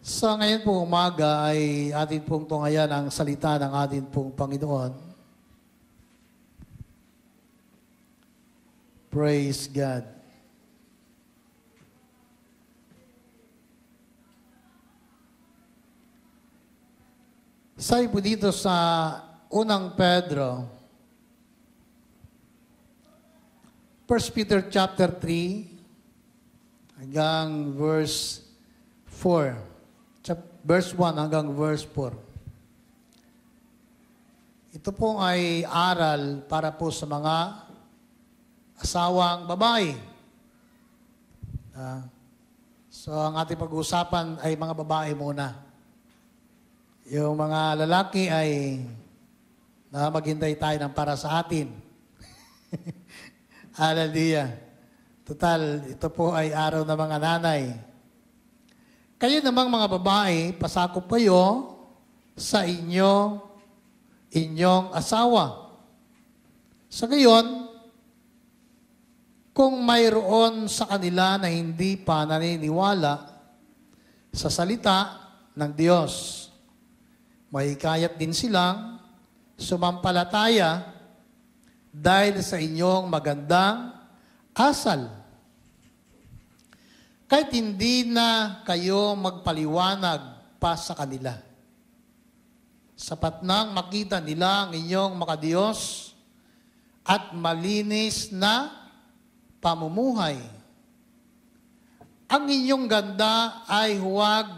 Sa ngayon pong umaga ay atin pong tunghayan ang salita ng atin pong Panginoon. Praise God. Sabi po dito sa unang Pedro, 1 Peter chapter 3 hanggang verse 4. Verse 1 hanggang verse 4. Ito po ay aral para po sa mga asawang babae. So, ang ating pag-uusapan ay mga babae muna. Yung mga lalaki ay maghintay tayo ng para sa atin. Hallelujah. Total, ito po ay araw ng mga nanay. Kayo namang mga babae, pasakop kayo sa inyong asawa. Sa gayon, kung mayroon sa kanila na hindi pa naniniwala sa salita ng Diyos, mahikayat din silang sumampalataya dahil sa inyong magandang asal. Kahit hindi na kayo magpaliwanag pa sa kanila. Sapat nang makita nila ang inyong makadiyos at malinis na pamumuhay. Ang inyong ganda ay huwag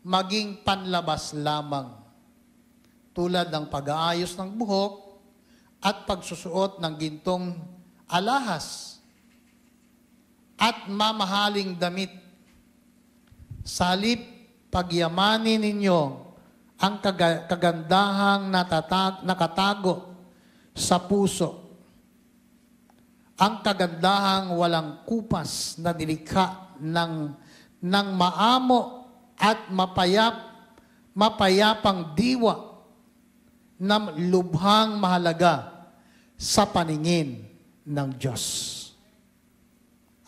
maging panlabas lamang, tulad ng pag-aayos ng buhok at pagsusuot ng gintong alahas at mamahaling damit. Sa halip, pagyamanin ninyo ang kagandahang nakatago sa puso. Ang kagandahang walang kupas na nilikha ng maamo at mapayapang diwa na lubhang mahalaga sa paningin ng Diyos.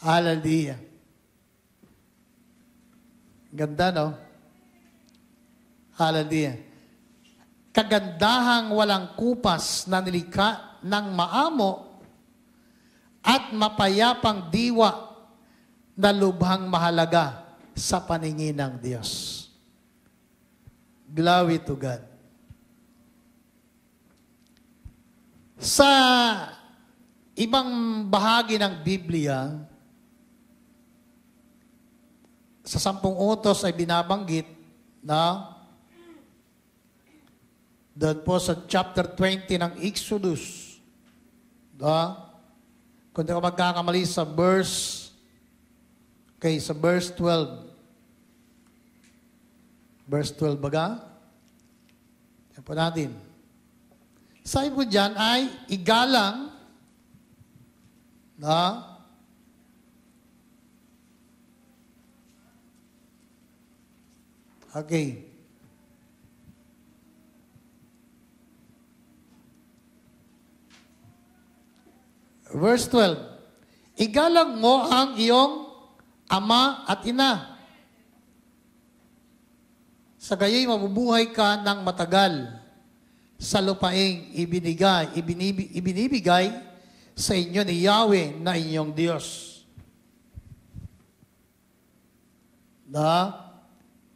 Hallelujah. Ganda, no? Hallelujah. Kagandahang walang kupas na nilikha ng maamo at mapayapang diwa na lubhang mahalaga sa paningin ng Diyos. Glory to God. Sa ibang bahagi ng Biblia, sa 10 utos ay binabanggit na doon po sa chapter 20 ng Exodus. Kung di ko magkakamali sa verse 12. Verse 12 baga? Yan po natin. Sabi po dyan ay igalang na okay. Verse 12. Igalang mo ang iyong ama at ina. Sa gayoy mabubuhay ka ng matagal sa lupaing ibinibigay sa inyo ni Yahweh na inyong Diyos.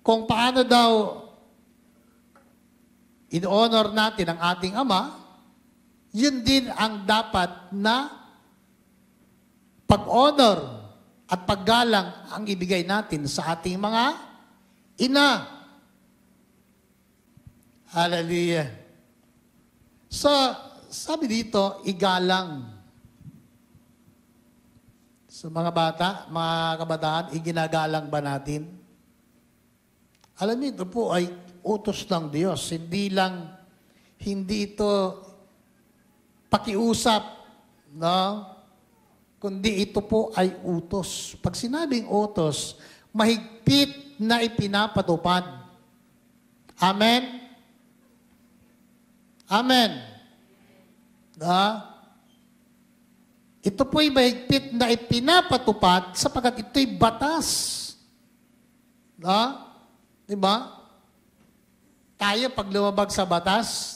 Kung paano daw in-honor natin ang ating ama, yun din ang dapat na pag-honor at paggalang ang ibigay natin sa ating mga ina. Hallelujah. So, sabi dito, igalang. So, mga bata, mga kabataan, iginagalang ba natin? Alam niyo, ito po ay utos ng Diyos. Hindi ito pakiusap, no? Kundi ito po ay utos. Pag sinabing utos, mahigpit na ipinapatupad. Amen? Amen. Ito po'y mahigpit na ipinapatupad sapagkat ito'y batas. Di ba? Tayo, pag lumabag sa batas,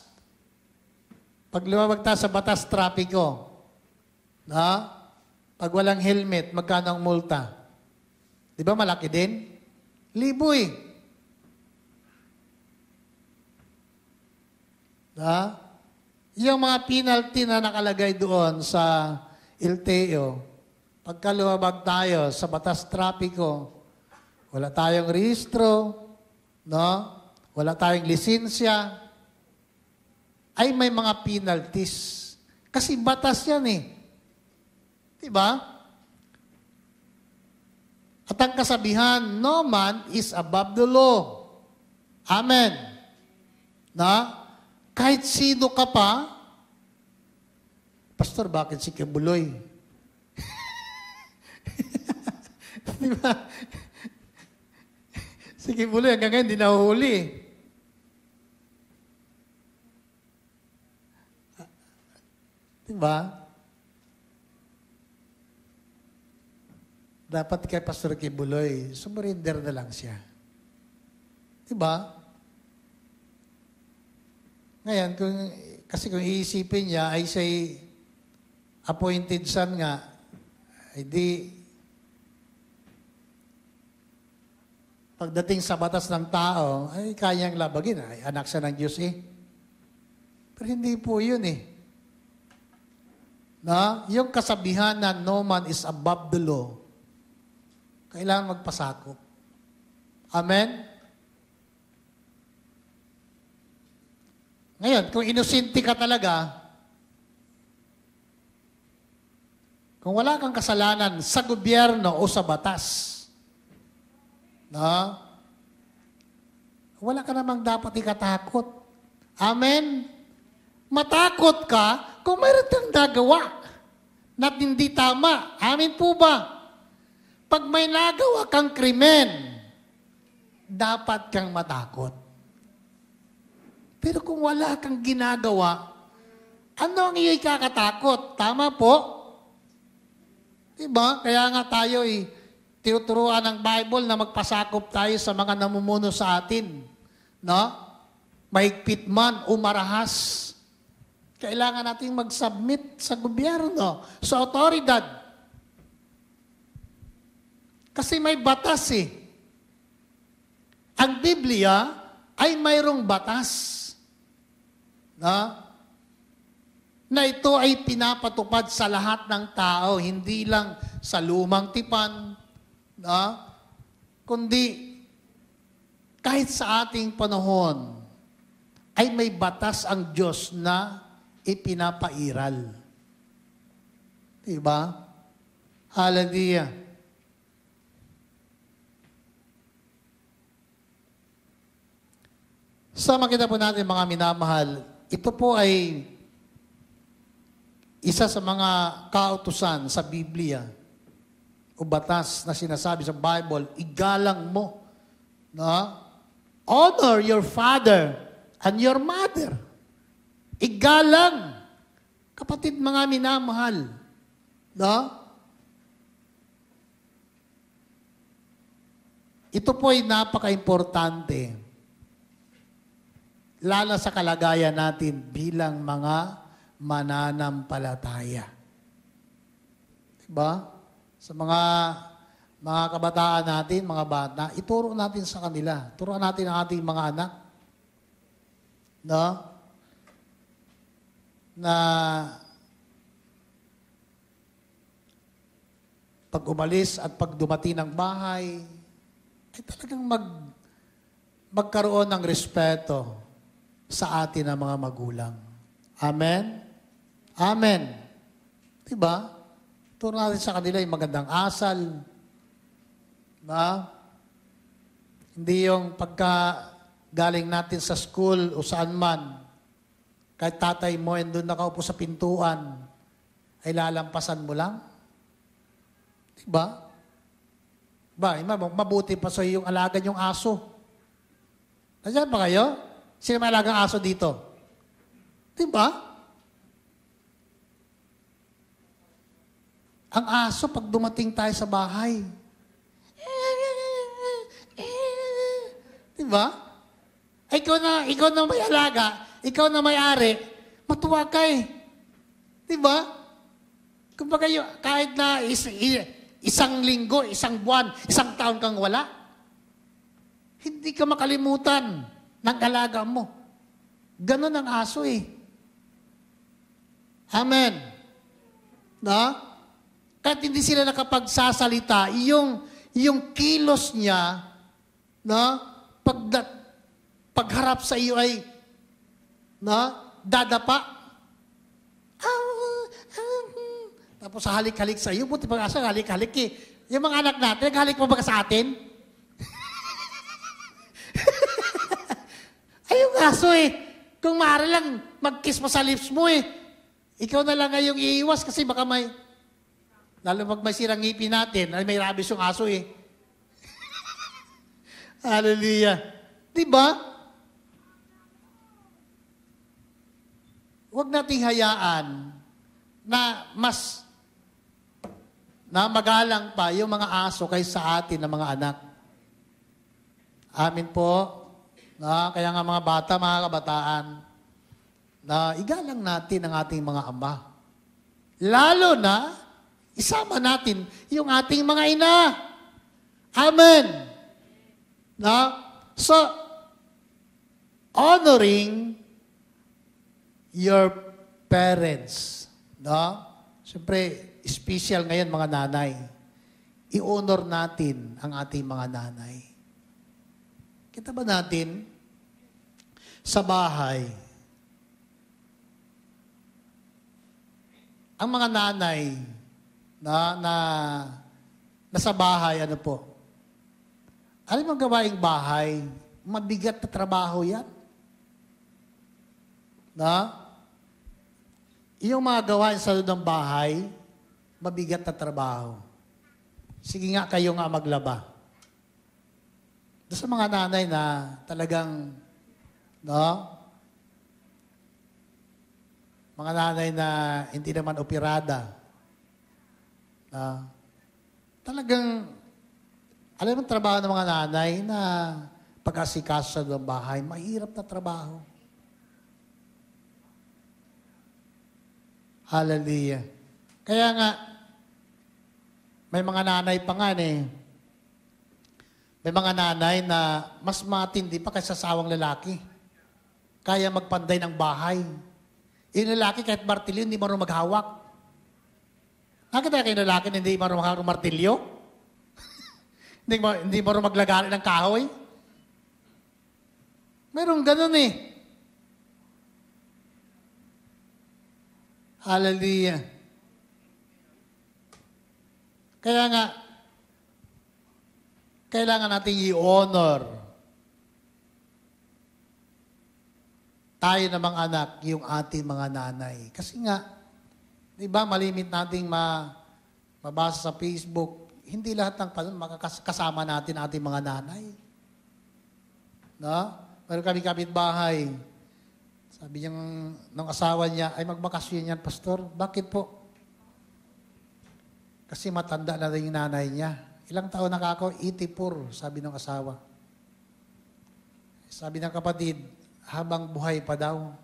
pag lumabag tayo sa batas trapiko, na? Pag walang helmet, magkano ang multa? Di ba malaki din? Libo eh. Na? Yung mga penalty na nakalagay doon sa LTO, pagka lumabag tayo sa batas trapiko, wala tayong rehistro, no? Wala tayong lisensya, ay may mga penalties. Kasi batas yan eh. Diba? At ang kasabihan, no man is above the law. Amen. Na? Kahit sino ka pa, Pastor, bakit si Kibuloy? Diba? Si Kibuloy hanggang ngayon, di nahuhuli. Diba? Dapat kay Pastor Kibuloy, sumurinder na lang siya. Diba? Ngayon, kasi kung iisipin niya, ay siya'y appointed son nga, ay di, pagdating sa batas ng tao, ay kayang labagin. Ay, anak siya ng Diyos eh. Pero hindi po yun eh. Na, yung kasabihan na no man is above the law, kailangan magpasakop. Amen? Ngayon, kung inusinti ka talaga, kung wala kang kasalanan sa gobyerno o sa batas, no? Wala ka namang dapat ikatakot. Amen? Matakot ka kung mayroon kang nagawa na hindi tama. Amen po ba? Pag may nagawa kang krimen, dapat kang matakot. Pero kung wala kang ginagawa, ano ang iyo'y kakatakot? Tama po? Diba? Kaya nga tayo tinuturuan ng Bible na magpasakop tayo sa mga namumuno sa atin. No? Mahigpit man o marahas. Kailangan natin mag-submit sa gobyerno, sa otoridad. Kasi may batas eh. Ang Biblia ay mayroong batas. Na ito ay pinapatupad sa lahat ng tao, hindi lang sa lumang tipan, kundi kahit sa ating panahon, ay may batas ang Diyos na ipinapairal. Diba? Hallelujah. So makita po natin mga minamahal, ito po ay isa sa mga kautusan sa Biblia o batas na sinasabi sa Bible, igalang mo. No? Honor your father and your mother. Igalang. Kapatid mga minamahal. No? Ito po ay napaka-importante. Lalo sa kalagayan natin bilang mga mananampalataya. Diba? Sa mga kabataan natin, mga bata, ituro natin sa kanila. Turuan natin ang ating mga anak. No? Na pag umalis at pag dumating ng bahay, ay talagang magkaroon ng respeto sa atin ang mga magulang. Amen? Amen. Diba? Turo natin sa kanila yung magandang asal. Diba? Hindi yung pagka galing natin sa school o saan man, kahit tatay mo and doon nakaupo sa pintuan, ay lalampasan mo lang. Diba? Diba? Mabuti pa sa yung alagan yung aso. Nandiyan ba kayo? Sino may alagang aso dito? Diba? Ang aso, pag dumating tayo sa bahay, diba? ba? Ikaw na may alaga, ikaw na may-ari, matuwa ka eh. Di ba? Kumbaga, kahit na isang linggo, isang buwan, isang taon kang wala, hindi ka makalimutan ng alaga mo. Ganon ang aso eh. Amen. No? Kahit hindi sila nakapagsasalita, yung kilos niya, no? Pagharap sa iyo ay, no? Dadapa. Tapos halik-halik sa iyo, buti pag-asa, halik-halik eh. Yung mga anak natin, naghalik mo ba sa atin? Ay, yung aso eh. Kung maaari lang, mag-kiss mo sa lips mo eh. Ikaw na lang ngayong iiwas kasi baka may, lalo pag may sirang ngipin natin, ay may rabies yung aso eh. Hallelujah. Diba? Huwag nating hayaan na magalang pa yung mga aso kaysa atin na mga anak. Amin po. Kaya nga mga bata, mga kabataan, na igalang natin ang ating mga ama. Lalo na, isama natin yung ating mga ina. Amen. So, honoring your parents. Siyempre, special ngayon mga nanay. I-honor natin ang ating mga nanay. Kita ba natin, sa bahay, ang mga nanay na sa bahay, ano po, alam mo ang gawaing bahay, mabigat na trabaho yan. Yung mga gawain sa loob ng bahay, mabigat na trabaho. Sige nga, kayo nga maglaba. Sa mga nanay na talagang, mga nanay na hindi naman operada, talagang, alam mo trabaho ng mga nanay na pag-asikaso sa loob ng bahay, mahirap na trabaho. Hallelujah. Kaya nga, may mga nanay pa nga may mga nanay na mas matindi pa kaysa sawang lalaki. Kaya magpanday ng bahay. Yung lalaki kahit martilyo, hindi marunong maghawak. Nakita kayo lalaki na hindi marunong maghawak ng martilyo? hindi marunong maglagari ng kahoy? Mayroong ganun eh. Hallelujah. Kaya nga, kailangan natin i-honor tayo na mga anak, yung ating mga nanay. Kasi nga, di ba, malimit nating mabasa sa Facebook, hindi lahat ng makakasama natin ating mga nanay. Meron kami kapitbahay. Sabi niya ng asawa niya, ay magbakasyon yan, Pastor. Bakit po? Kasi matanda na rin yung nanay niya. Ilang taon na ako? 84, sabi ng asawa. Sabi ng kapatid, habang buhay pa daw.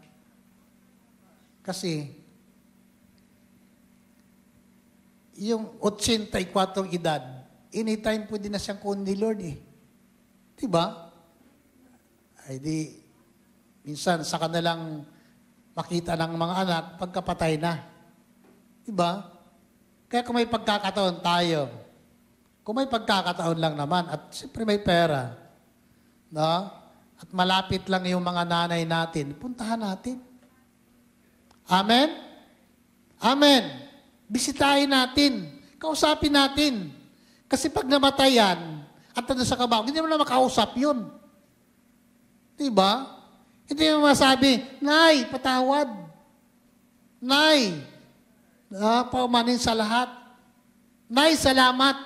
Kasi, yung 84 edad, anytime pwede na siyang kunin ni Lord eh. Diba? Ay di, minsan sa kanilang makita ng mga anak, pagkapatay na. Diba? Kaya kung may pagkakataon tayo, kung may pagkakataon lang naman, at siyempre may pera, at malapit lang yung mga nanay natin, puntahan natin. Amen? Amen. Bisitahin natin. Kausapin natin. Kasi pag namatay yan, at nandun sa kabaw, hindi mo na makausap yun. Diba? Hindi mo masabi, Nay, patawad. Nay, paumanin sa lahat. Nay, salamat.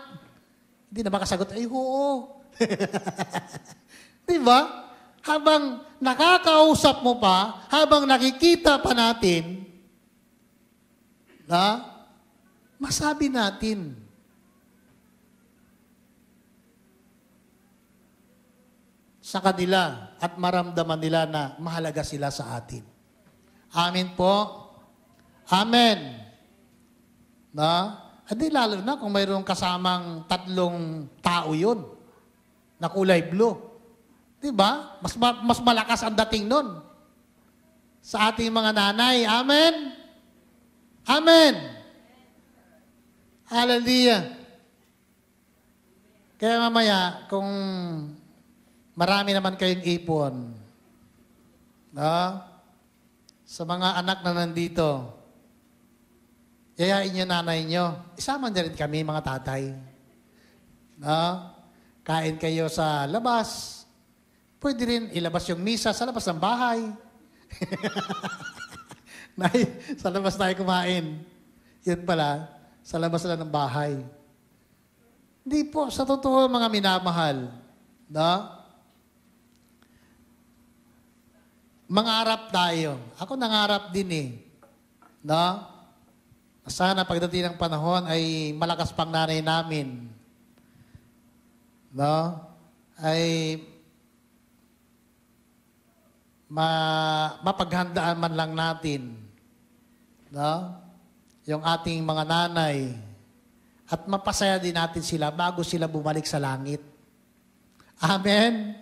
Hindi na makasagot, ay, oo. Diba? Habang nakakausap mo pa, habang nakikita pa natin, masabi natin. sa kanila at maramdaman nila na mahalaga sila sa atin. Amen po. Amen. Na? Hindi lalo na kung mayroong kasamang 3 tao yun na kulay blue. Diba? Mas malakas ang dating nun sa ating mga nanay. Amen? Amen. Hallelujah. Kaya mamaya, kung marami naman kayong ipon, no? Sa mga anak na nandito, yayain nyo nanay nyo. Isama na rin kami, mga tatay. No? Kain kayo sa labas. Pwede rin ilabas yung misa sa labas ng bahay. Nay, sa labas tayo kumain. Yun pala, sa labas na ng bahay. Hindi po, sa totoo mga minamahal. No? Mangarap tayo. Ako nangarap din eh. No? Sana pagdating ng panahon ay malakas pang nanay namin. No? Ay mapaghandaan man lang natin. No? Yung ating mga nanay. At mapasaya din natin sila bago sila bumalik sa langit. Amen?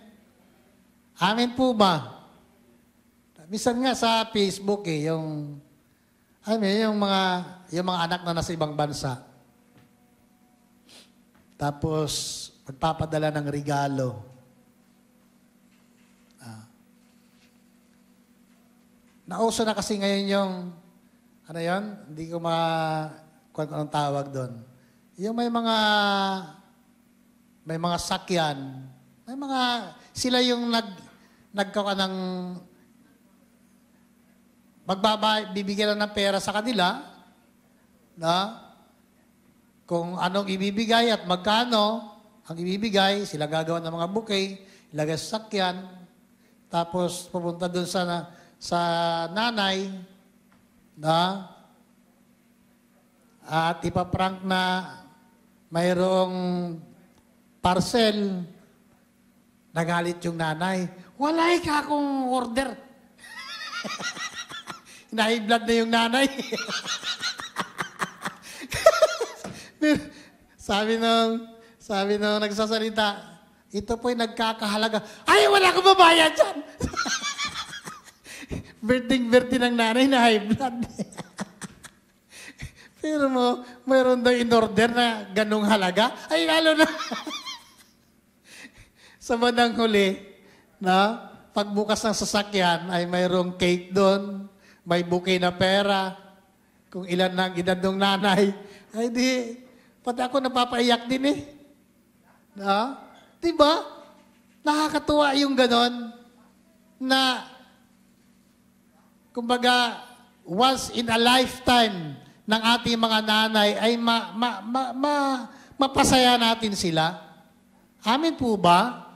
Amen po ba? Minsan nga sa Facebook yung mga anak na nasa ibang bansa. Tapos magpapadala ng regalo. Nauso na kasi ngayon yung hindi ko kung anong tawag doon. Yung may mga sakyan, sila yung nagkawa ng bibigyan ng pera sa kanila, na kung anong ibibigay at magkano ang ibibigay, sila gagawa ng mga bouquet, ilagay sa sakyan, tapos pupunta doon sa nanay, na at ipaprank na mayroong parcel, nagalit yung nanay, wala ka akong order. High blood na yung nanay. sabi nung nagsasalita, ito po'y nagkakahalaga. Ay, wala akong babayad dyan. Birthday ng nanay na high blood. Pero mayroon daw in-order na ganung halaga. Ay, lalo na. Sa bandang huli, pagbukas ng sasakyan, ay mayroong cake doon, may bouquet na pera, kung ilan na ang edad ng nanay. Ay pati ako napapaiyak din eh. Diba? Nakakatuwa yung ganon na kumbaga once in a lifetime ng ating mga nanay ay mapasaya natin sila. Amen po ba?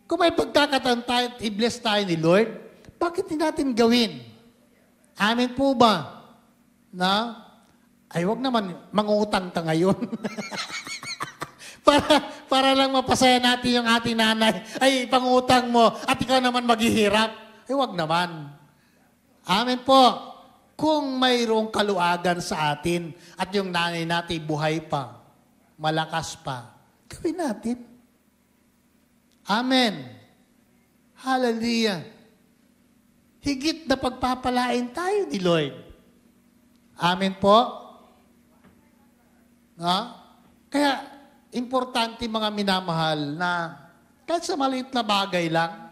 Kung may pagkakataon tayo at i-bless tayo ni Lord, bakit hindi natin gawin? Amen po ba? Ay, wag naman, mangutang ka ngayon. para lang mapasaya natin yung ating nanay. Ay, pangutang mo at ikaw naman maghihirap. Ay, wag naman. Amen po. Kung mayroong kaluagan sa atin at yung nanay natin buhay pa, malakas pa, gawin natin. Amen. Hallelujah. Higit na pagpapalain tayo ni Lord. Amen po. Kaya, importante mga minamahal na kahit sa maliit na bagay lang,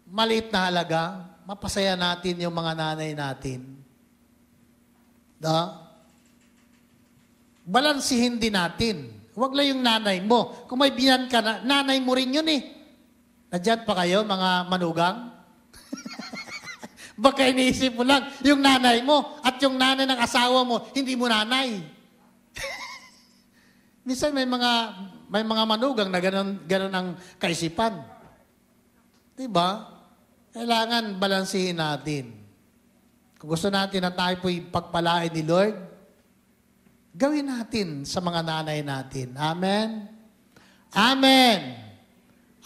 maliit na halaga, mapasaya natin yung mga nanay natin. Balansihin din natin. Huwag lang yung nanay mo. Kung may binan ka na, nanay mo rin yun eh. Nandiyan pa kayo, mga manugang? Baka iniisip mo lang, yung nanay mo at yung nanay ng asawa mo, hindi mo nanay. Minsan may mga manugang na ganun ang kaisipan. Diba? Kailangan balansihin natin. Kung gusto natin na tayo po'y pagpalain ni Lord, gawin natin sa mga nanay natin. Amen? Amen!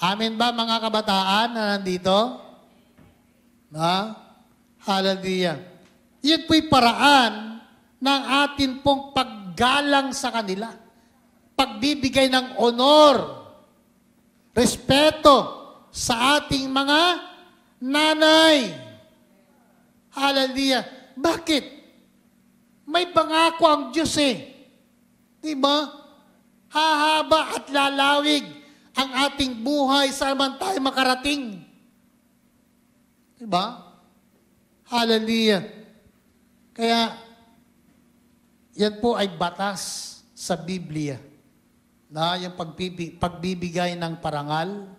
Amen ba mga kabataan na nandito? Hallelujah. Yun po'y paraan ng atin pong paggalang sa kanila. Pagbibigay ng honor, respeto sa ating mga nanay. Hallelujah. Bakit? May pangako ang Diyos Diba? Hahaba at lalawig ang ating buhay saan man tayo makarating. Diba? Hallelujah. Kaya, yan po ay batas sa Biblia. Na yung pagbibigay ng parangal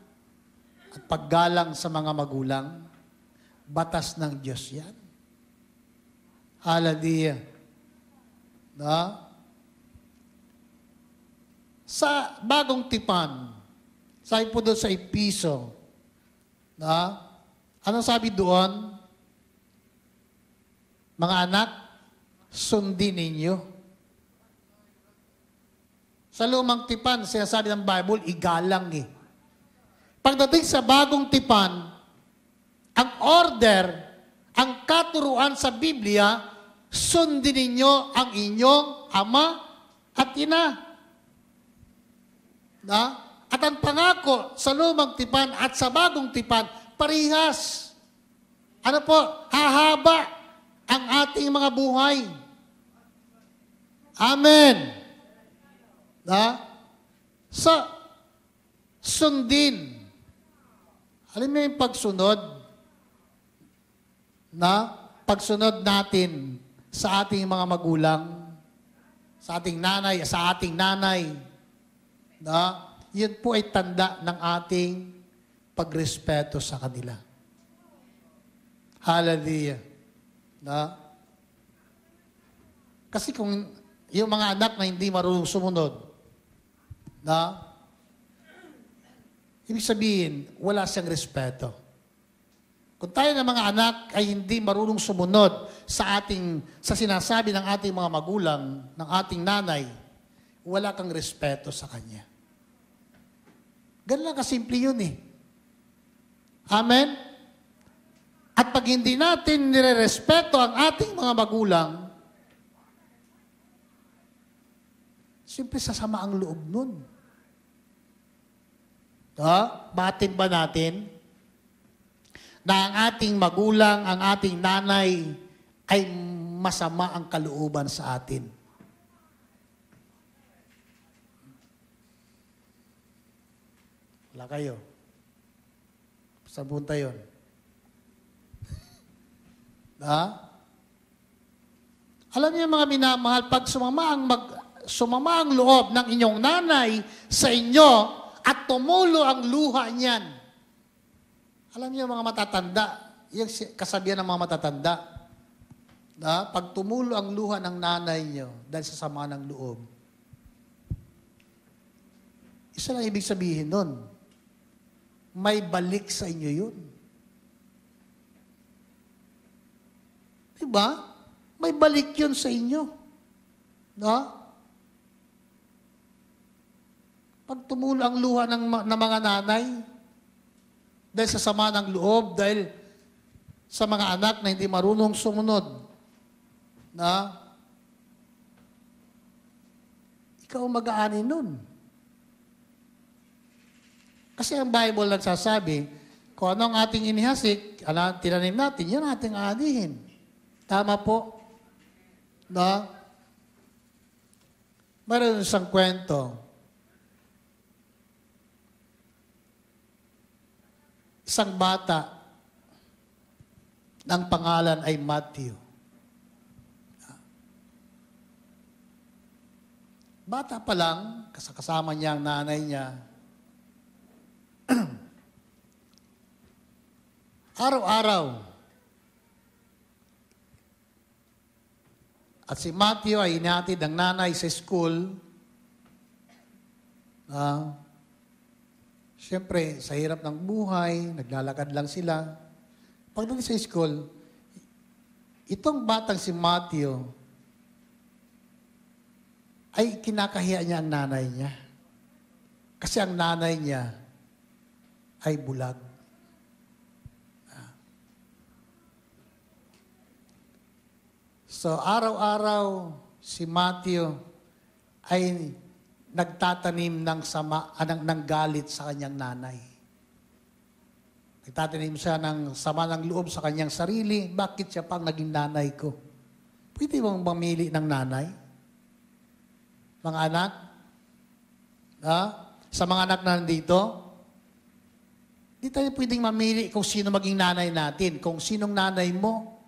at paggalang sa mga magulang, batas ng Diyos yan. Hallelujah. Sa bagong tipan, sabi po doon sa Episo, anong sabi doon? Mga anak, sundin ninyo. Sa lumang tipan, sinasabi ng Bible, igalang Pagdating sa bagong tipan, ang order, ang katuruan sa Biblia, sundin ninyo ang inyong ama at ina. At ang pangako sa lumang tipan at sa bagong tipan, parihas. Ano po? Hahaba ang ating mga buhay. Amen. Sundin. Alam mo yung pagsunod? Pagsunod natin sa ating mga magulang, sa ating nanay, yun po ay tanda ng ating pagrespeto sa kanila. Hallelujah. Kasi kung yung mga anak na hindi marunong sumunod, ibig sabihin, wala siyang respeto. Kung tayo ng mga anak ay hindi marunong sumunod sa sinasabi ng ating mga magulang, ng ating nanay, wala kang respeto sa kanya. Ganun lang kasimple yun Amen? At pag hindi natin nire-respeto ang ating mga magulang, siyempre sasama ang loob nun. Batin ba natin na ang ating magulang, ang ating nanay ay masama ang kalooban sa atin? Wala kayo. Saan punta yun? Alam niyo mga minamahal, pag sumama ang loob ng inyong nanay sa inyo at tumulo ang luha niyan. Alam niyo mga matatanda, yung kasabihan ng mga matatanda, pag tumulo ang luha ng nanay niyo dahil sa sama ng loob, isa lang ibig sabihin nun, may balik sa inyo yun. Diba? May balik yun sa inyo. Pag tumulo ang luha ng mga nanay, dahil sa sama ng loob, dahil sa mga anak na hindi marunong sumunod, ikaw mag-aani nun. Kasi ang Bible nagsasabi, kung ano ang ating inihasik, tinanim natin, yun ating aanihin. Tama po? Mayroon isang kwento. Isang bata, ng pangalan ay Matthew. Bata pa lang, kasama niya ang nanay niya, araw-araw. At si Matthew ay inihatid ng nanay sa school. Siyempre, sa hirap ng buhay, naglalakad lang sila. Pagdating sa school, itong batang si Matthew ay kinakahiya niya ang nanay niya. Kasi ang nanay niya ay bulag. So, araw-araw, si Matthew ay nagtatanim ng galit sa kanyang nanay. Nagtatanim siya ng sama ng loob sa kanyang sarili. Bakit siya pang naging nanay ko? Pwede bang mamili ng nanay? Mga anak? Sa mga anak na nandito, di tayo pwedeng mamili kung sino maging nanay natin. Kung sinong nanay mo,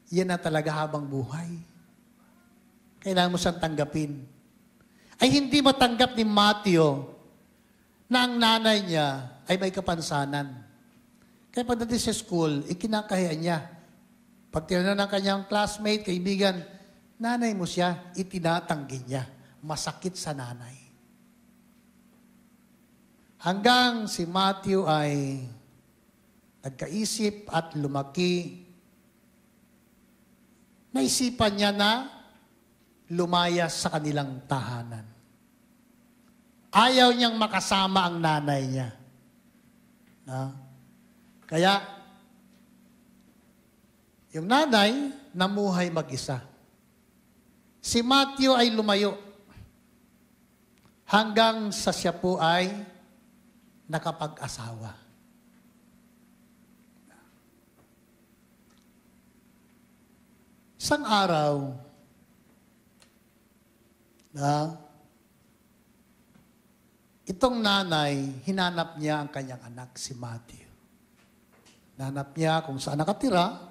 yan na talaga habang buhay. Kailangan mo siyang tanggapin. Ay hindi matanggap ni Matthew na ang nanay niya ay may kapansanan. Kaya pagdating sa school, ikinakahiya niya. Pag tinanong ng kanyang classmate, kaibigan, nanay mo siya, itinatanggi niya. Masakit sa nanay. Hanggang si Matthew ay nagkaisip at lumaki, naisipan niya na lumayas sa kanilang tahanan. Ayaw niyang makasama ang nanay niya. Kaya, yung nanay, namuhay mag-isa. Si Matthew ay lumayo hanggang sa siya po ay nakapag-asawa. Isang araw, itong nanay, hinanap niya ang kanyang anak, si Matthew. Hinanap niya kung saan nakatira.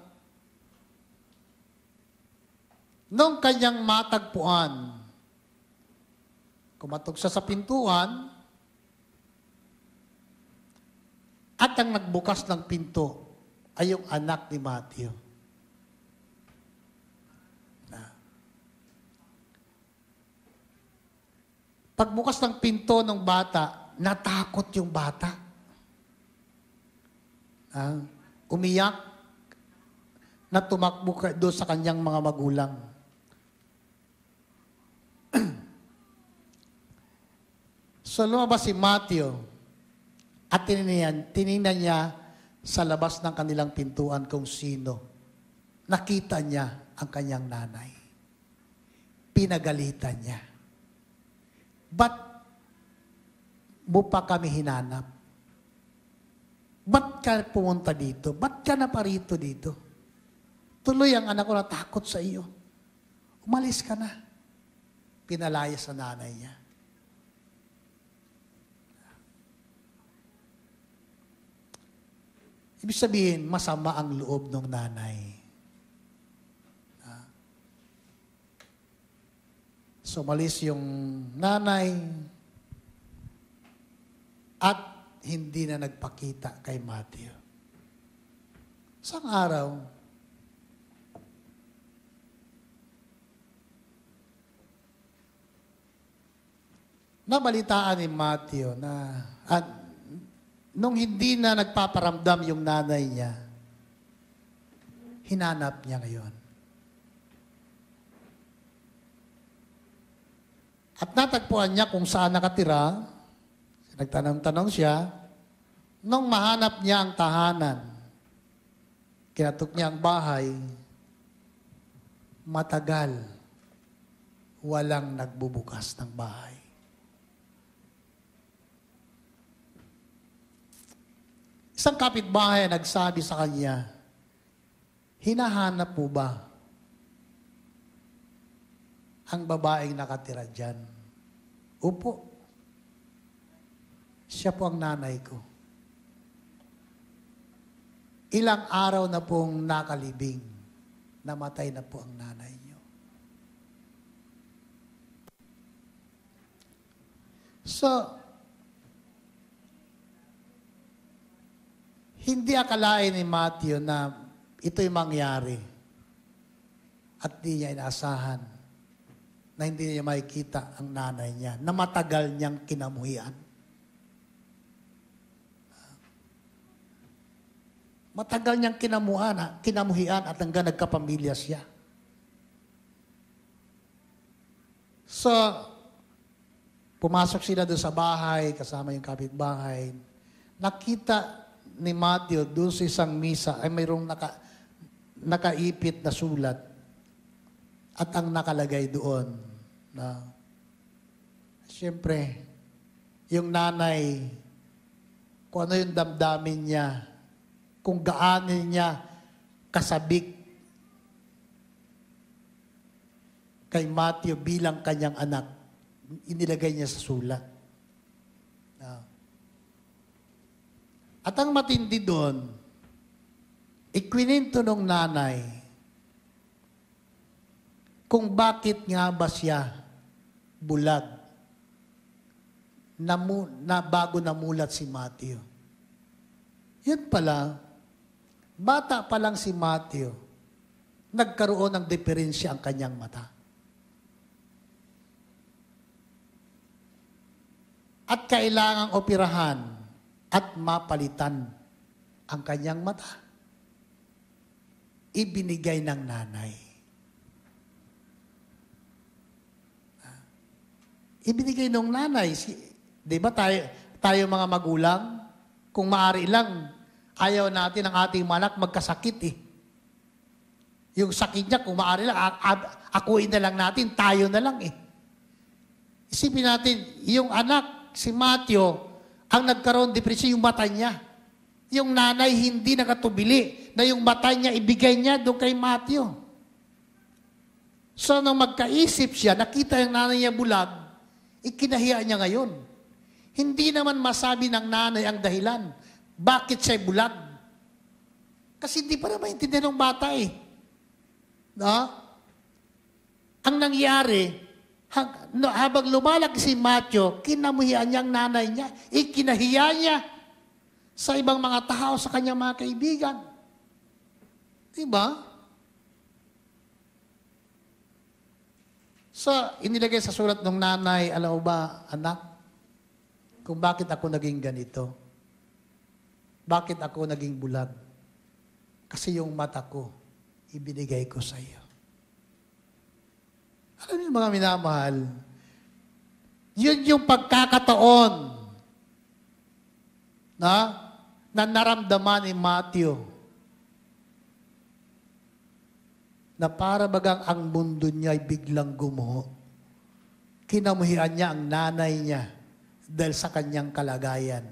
Nung kanyang matagpuan, kumatok siya sa pintuan, at ang nagbukas ng pinto ay yung anak ni Matthew. Pagbukas ng pinto ng bata, natakot yung bata. Umiyak na tumakbo doon sa kanyang mga magulang. So lumabas si Matthew at tinignan niya sa labas ng kanilang pintuan kung sino. Nakita niya ang kanyang nanay. Pinagalitan niya. Ba't mo pa kami hinanap? Ba't ka pumunta dito? Ba't ka naparito dito? Tuloy ang anak ko natakot sa iyo. Umalis ka na. Pinalaya sa nanay niya. Ibig sabihin, masama ang loob ng nanay. So, umalis yung nanay at hindi na nagpakita kay Matthew. Isang araw, nabalitaan ni Matthew na nung hindi na nagpaparamdam yung nanay niya, hinanap niya ngayon. At natagpuan niya kung saan nakatira. Nagtanong-tanong siya. Nung mahanap niya ang tahanan, kinatok niya ang bahay, matagal, walang nagbubukas ng bahay. Isang kapitbahay nagsabi sa kanya, hinahanap mo ba ang babaeng nakatira dyan? Upo. Siya po ang nanay ko. Ilang araw na pong nakalibing, namatay na po ang nanay niyo. So, hindi akalain ni Matthew na ito'y mangyari at di niya inaasahan na hindi niya makikita ang nanay niya, na matagal niyang kinamuhian. Matagal niyang kinamuhian at hanggang nagkapamilya siya. So, pumasok sila doon sa bahay, kasama yung kapitbahay. nakita ni Matthew doon sa isang misa ay mayroong nakaipit na sulat at ang nakalagay doon na siyempre yung nanay kung ano yung damdamin niya, kung gaano niya kasabik kay Matthew bilang kanyang anak, inilagay niya sa sulat. At ang matindi doon, ikwininto ng nanay kung bakit nga ba siya bulag na bago namulat si Matthew. Yun pala, bata pa lang si Matthew, nagkaroon ng diferensya ang kanyang mata. At kailangang operahan at mapalitan ang kanyang mata. Ibinigay ng nanay. Ibinigay ng nanay. Di ba tayo mga magulang, kung maaari lang, ayaw natin ang ating anak magkasakit eh. Yung sakit niya, kung maaari lang, akuin na lang natin, tayo na lang eh. Isipin natin, yung anak, si Matthew, ang nagkaroon depresyon, yung mata niya. Yung nanay hindi nakatubili na yung mata niya ibigay niya doon kay Matthew. So, nung magkaisip siya, nakita yung nanay niya bulag, ikinahiya niya ngayon. Hindi naman masabi ng nanay ang dahilan. Bakit siya bulag? Kasi hindi pa naman maintindihan ng bata eh. No? Ang nangyari, habang lumalaki si Matthew, kinamuhian niya ang nanay niya, ikinahiya niya sa ibang mga tao, sa kanyang mga kaibigan. Diba? So, inilagay sa sulat ng nanay, alam mo ba, anak, kung bakit ako naging ganito? Bakit ako naging bulag? Kasi yung mata ko, ibinigay ko sa iyo. Alam niyo mga minamahal, yun yung pagkakataon na naramdaman ni Matthew na para bagang ang mundo niya ay biglang gumuho. Kinamuhian niya ang nanay niya dahil sa kanyang kalagayan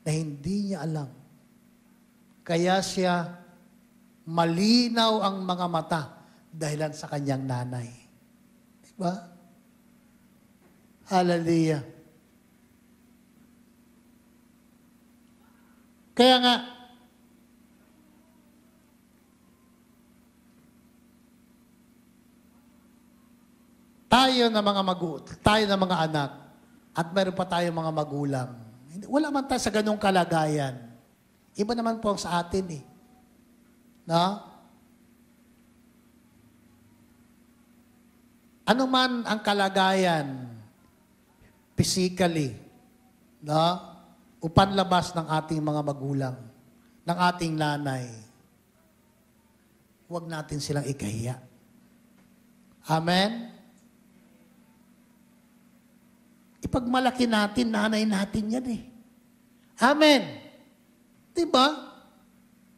na hindi niya alam. Kaya siya malinaw ang mga mata dahilan sa kanyang nanay. Diba? Hallelujah. Kaya nga, tayo na mga anak, at meron pa tayo mga magulang. Wala man tayo sa ganung kalagayan. Iba naman po ang sa atin eh. No? Ano man ang kalagayan, physically, no? Upanlabas ng ating mga magulang, ng ating nanay, huwag natin silang ikahiya. Amen? Ipagmalaki natin, nanay natin yan eh. Amen? Diba?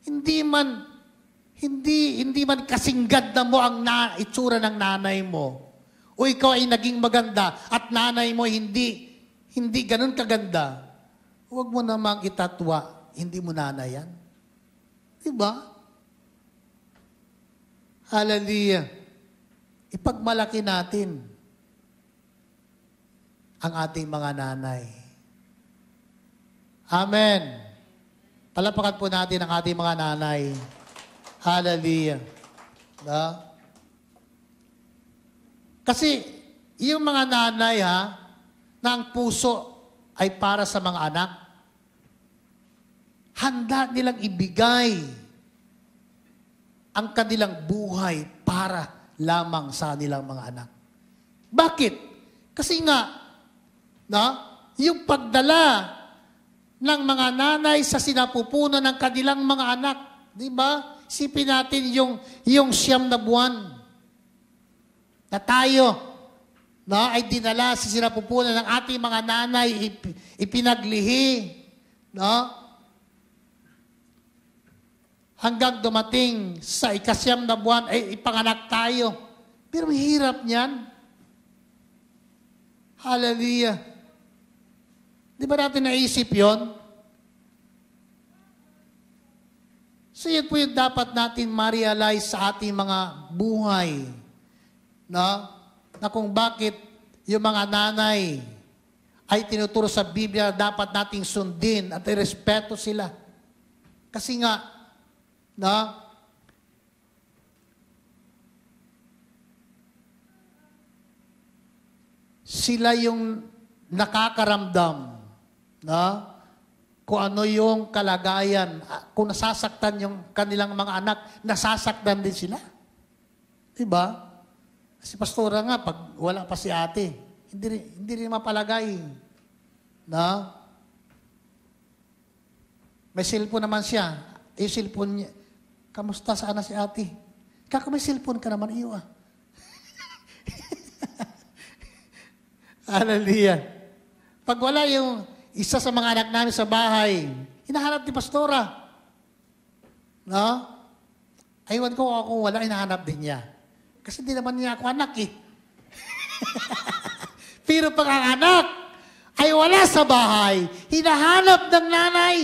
Hindi man kasing ganda mo ang itsura ng nanay mo. O ikaw ay naging maganda at nanay mo hindi ganun kaganda. Huwag mo namang itatwa, hindi mo nanay yan. Diba? Hallelujah. Ipagmalaki natin ang ating mga nanay. Amen. Palapakan po natin ang ating mga nanay. Hallelujah. No? Kasi yung mga nanay na ang puso ay para sa mga anak, handa nilang ibigay ang kanilang buhay para lamang sa nilang mga anak. Bakit? Kasi nga, yung pagdala ng mga nanay sa sinapupunan ng kanilang mga anak, di ba? Isipin natin yung 9 na buwan na tayo ay dinala sa sinapupunan ng ating mga nanay, ipinaglihi, hanggang dumating sa 9 na buwan, ay ipanganak tayo. Pero hirap niyan. Hallelujah. Di ba natin naisip yon? So yun po yung dapat natin ma-realize sa ating mga buhay. Na kung bakit yung mga nanay ay tinuturo sa Biblia, dapat nating sundin at irespeto sila. Kasi nga, sila yung nakakaramdam kung ano yung kalagayan. Kung nasasaktan yung kanilang mga anak, nasasaktan din sila. Diba? Si pastora nga, pag wala pa si ate, hindi rin mapalagay. May cellphone naman siya. Yung cellphone niya, kamusta sana si ate? Kaka may cellphone ka naman, iyo ah. Hallelujah. Pag wala yung isa sa mga anak namin sa bahay, hinahanap ni pastora. Aywan ko ako wala, hinahanap din niya. Kasi di naman niya ako anak eh. Pero pag ang anak ay wala sa bahay, hinahanap ng nanay.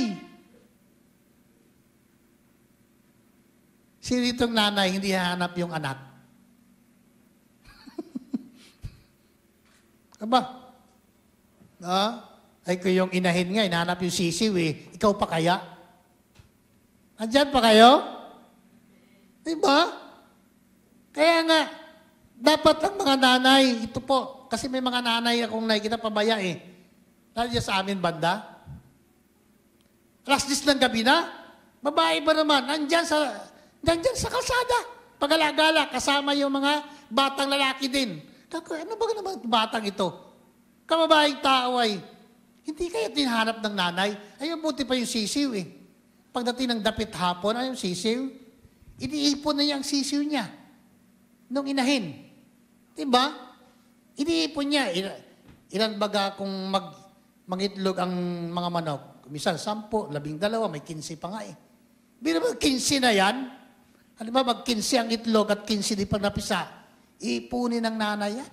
Sino itong nanay, hindi hahanap yung anak? Aba? Ay kung yung inahin nga, hinahanap yung sisiw eh. Ikaw pa kaya? Andyan pa kayo? Diba? Kaya nga, dapat ang mga nanay, ito po, kasi may mga nanay akong nakikita pabaya eh. Lalo dyan sa amin banda. Alas 10 ng gabi na, babae ba naman, nandyan sa kalsada. Pag-alagala, kasama yung mga batang lalaki din. Ano ba naman batang ito? Kamabaing tao ay, hindi kaya tinahanap ng nanay. Ayun, buti pa yung sisiw eh. Pagdating ng dapit hapon, ay yung sisiw, iniipon na niya ang sisiw niya. Nung inahin. Diba? Iniipon niya. Ilan baga kung mangitlog ang mga manok? Minsan 10, 12, may 15 pa nga eh. Biro ba 15 na yan? Ano ba, mag-15 ang itlog at 15 di pag napisa, ipunin ng nanay yan.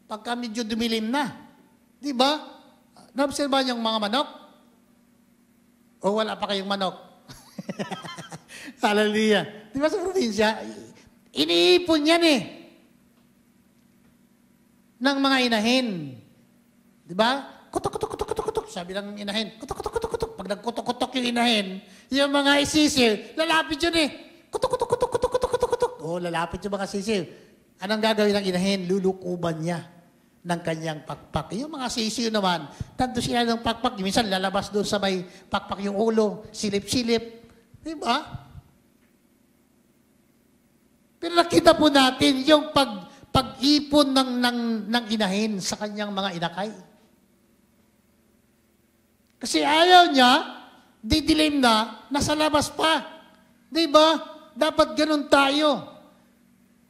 Pagka medyo dumilim na. Diba? Naobserbahan yung mga manok? O wala pa kayong manok? Hallelujah. Diba sa probinsya, iniipon yan eh. Ng mga inahin. Diba? Kutok, kutok, kutok, kutok, kutok. Sabi ng inahin, kutok, kutok, kutok, kutok. Pag nagkutok-kutok yung inahin, yung mga isisil, lalapit yun eh. Kutok, kutok, kutok, kutok, kutok, kutok, kutok. O, lalapit yung mga sisil. Anong gagawin ng inahin? Lulukuban niya ng kanyang pakpak. Yung mga sisiyo naman, tanto sila ng pakpak, minsan lalabas doon sa may pakpak yung ulo, silip-silip. Diba? Pero nakita po natin yung pag-ipon ng inahin sa kanyang mga inakay. Kasi ayaw niya, didilim na, nasa labas pa. Diba? Dapat ganun tayo.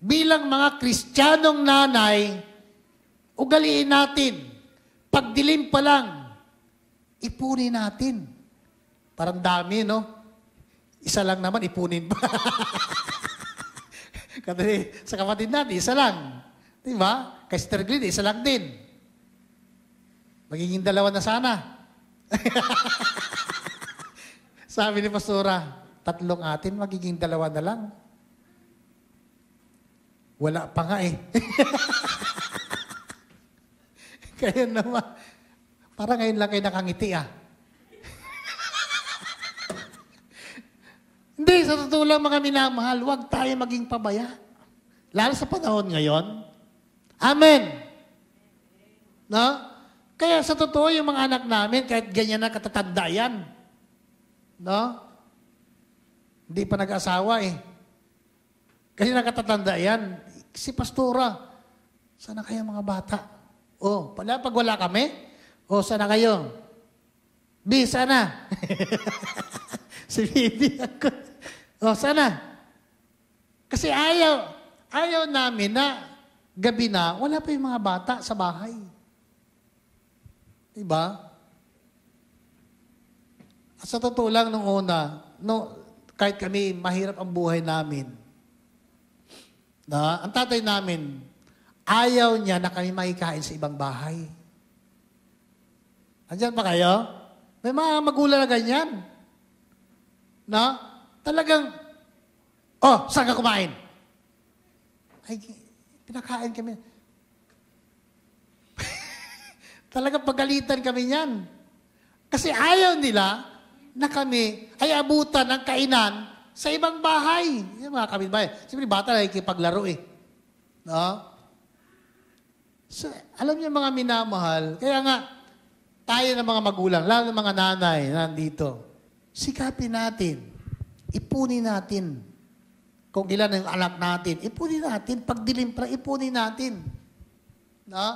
Bilang mga Kristiyanong nanay, ugaliin natin. Pagdilim pa lang, ipunin natin. Parang dami, no? Isa lang naman, ipunin pa. Kasi sa kapatid natin, isa lang. Diba? Kay Sister Glenn, isa lang din. Magiging 2 na sana. Sabi ni Pastora, 3 atin, magiging 2 na lang. Wala pa nga eh. Kaya naman, parang ngayon lang kayo nakangiti ah. Hindi, sa totoo lang mga minamahal, huwag tayo maging pabaya. Lalo sa panahon ngayon. Amen. No? Kaya sa totoo, yung mga anak namin, kahit ganyan na katatanda yan, no? Hindi pa nag-asawa eh. Kasi nakatatanda yan. Si Pastora, sana kayo mga bata? O, pala pag wala kami? O, sana kayo? B, sana. Si Bibi ako. O, sana. Kasi ayaw namin na gabi na, wala pa yung mga bata sa bahay. Diba? At sa totoo lang nung una, kahit kami mahirap ang buhay namin, na ang tatay namin, ayaw niya na kami makikain sa ibang bahay. Andyan pa kayo? May mga magulang na ganyan. Na talagang, saan ka kumain? Ay, pinakain kami. Talagang pagalitan kami niyan. Kasi ayaw nila na kami ay abutan ng kainan sa ibang bahay. Yung mga kapitbahay. Siyempre, bata nakikipaglaro eh. No? So, alam niyo mga minamahal, kaya nga, tayo ng mga magulang, lalo ng mga nanay nandito, sikapin natin, ipunin natin. Kung ilan ang anak natin, ipunin natin. Pag dilim pa, ipunin natin. No?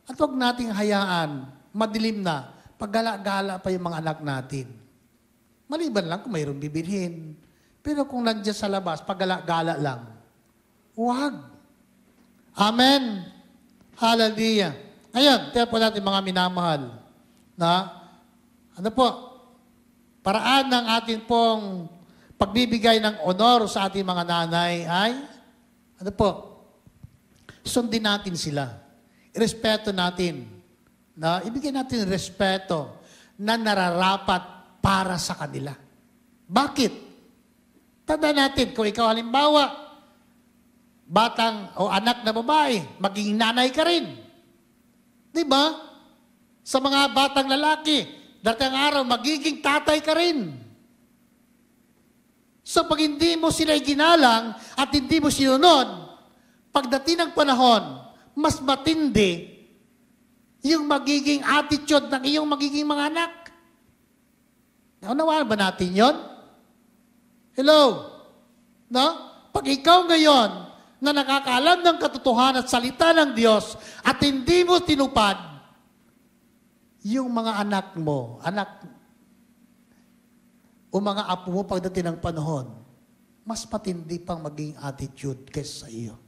At huwag nating hayaan, madilim na, paggala-gala pa yung mga anak natin. Maliban lang kung mayroong bibilhin. Pero kung nandiyan sa labas, paggala-gala lang, huwag. Amen. Hallelujah. Ngayon, tiyan po natin mga minamahal, na, paraan ng ating pong pagbibigay ng honor sa ating mga nanay ay, sundin natin sila. Respeto natin. Na ibigay natin respeto na nararapat para sa kanila. Bakit? Tanda natin, kung ikaw halimbawa, batang o anak na babae, maging nanay ka rin. Di ba? Sa mga batang lalaki, dating araw, magiging tatay ka rin. So pag hindi mo sila ginalang at hindi mo sinunod, pagdating ng panahon, mas matindi yung magiging attitude ng iyong magiging mga anak. Naunawaan ba natin yon? Hello? No? Pag ikaw ngayon na nakakaalam ng katotohanan at salita ng Diyos at hindi mo tinupad, yung mga anak mo, o mga apo mo pagdating ng panahon, mas matindi pang maging attitude kaysa sa iyo.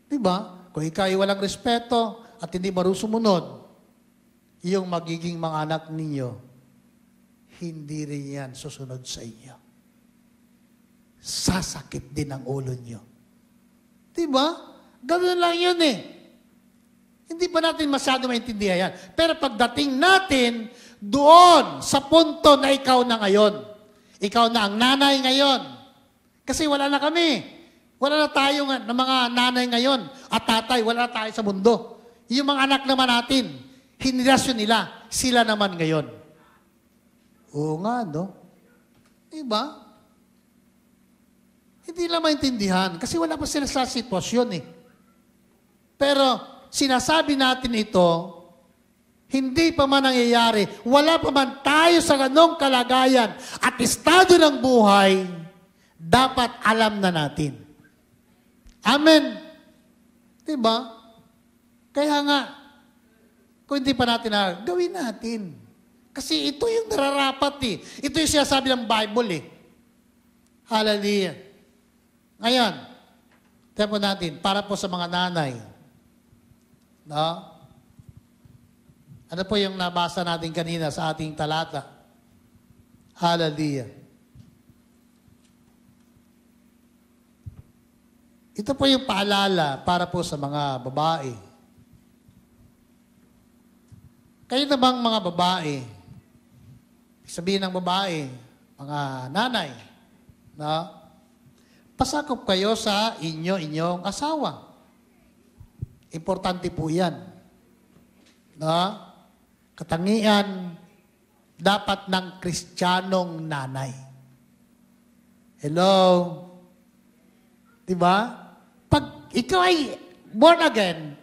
Diba? Kung ikaw ay walang respeto at hindi marusumunod, yung magiging mga anak ninyo, hindi rin yan susunod sa inyo. Sasakit din ang ulo nyo. Diba? Ganoon lang yun eh. Hindi pa natin masyado maintindihan yan. Pero pagdating natin doon sa punto na ikaw na ngayon, ikaw na ang nanay ngayon, kasi wala na kami. Wala na tayo ng mga nanay ngayon at tatay, wala na tayo sa mundo. Yung mga anak naman natin, henerasyon nila, sila naman ngayon. Oo nga, no? Diba? Hindi lang maintindihan kasi wala pa sila sa sitwasyon eh. Pero sinasabi natin ito, hindi pa man nangyayari, wala pa man tayo sa ganong kalagayan at estado ng buhay, dapat alam na natin. Amen. Diba? Kaya nga, kung hindi pa natin gawin natin. Kasi ito yung nararapat eh. Ito yung sinasabi ng Bible eh. Hallelujah. Ngayon, tempo natin, para po sa mga nanay. No? Ano po yung nabasa natin kanina sa ating talata? Hallelujah. Ito po yung paalala para po sa mga babae. Kayo na bang mga babae, sabihin ng babae, mga nanay, no? Pasakop kayo sa inyong asawa. Importante po yan. No? Katangian dapat ng Kristiyanong nanay. Hello? Diba? Pag ikaw ay born again,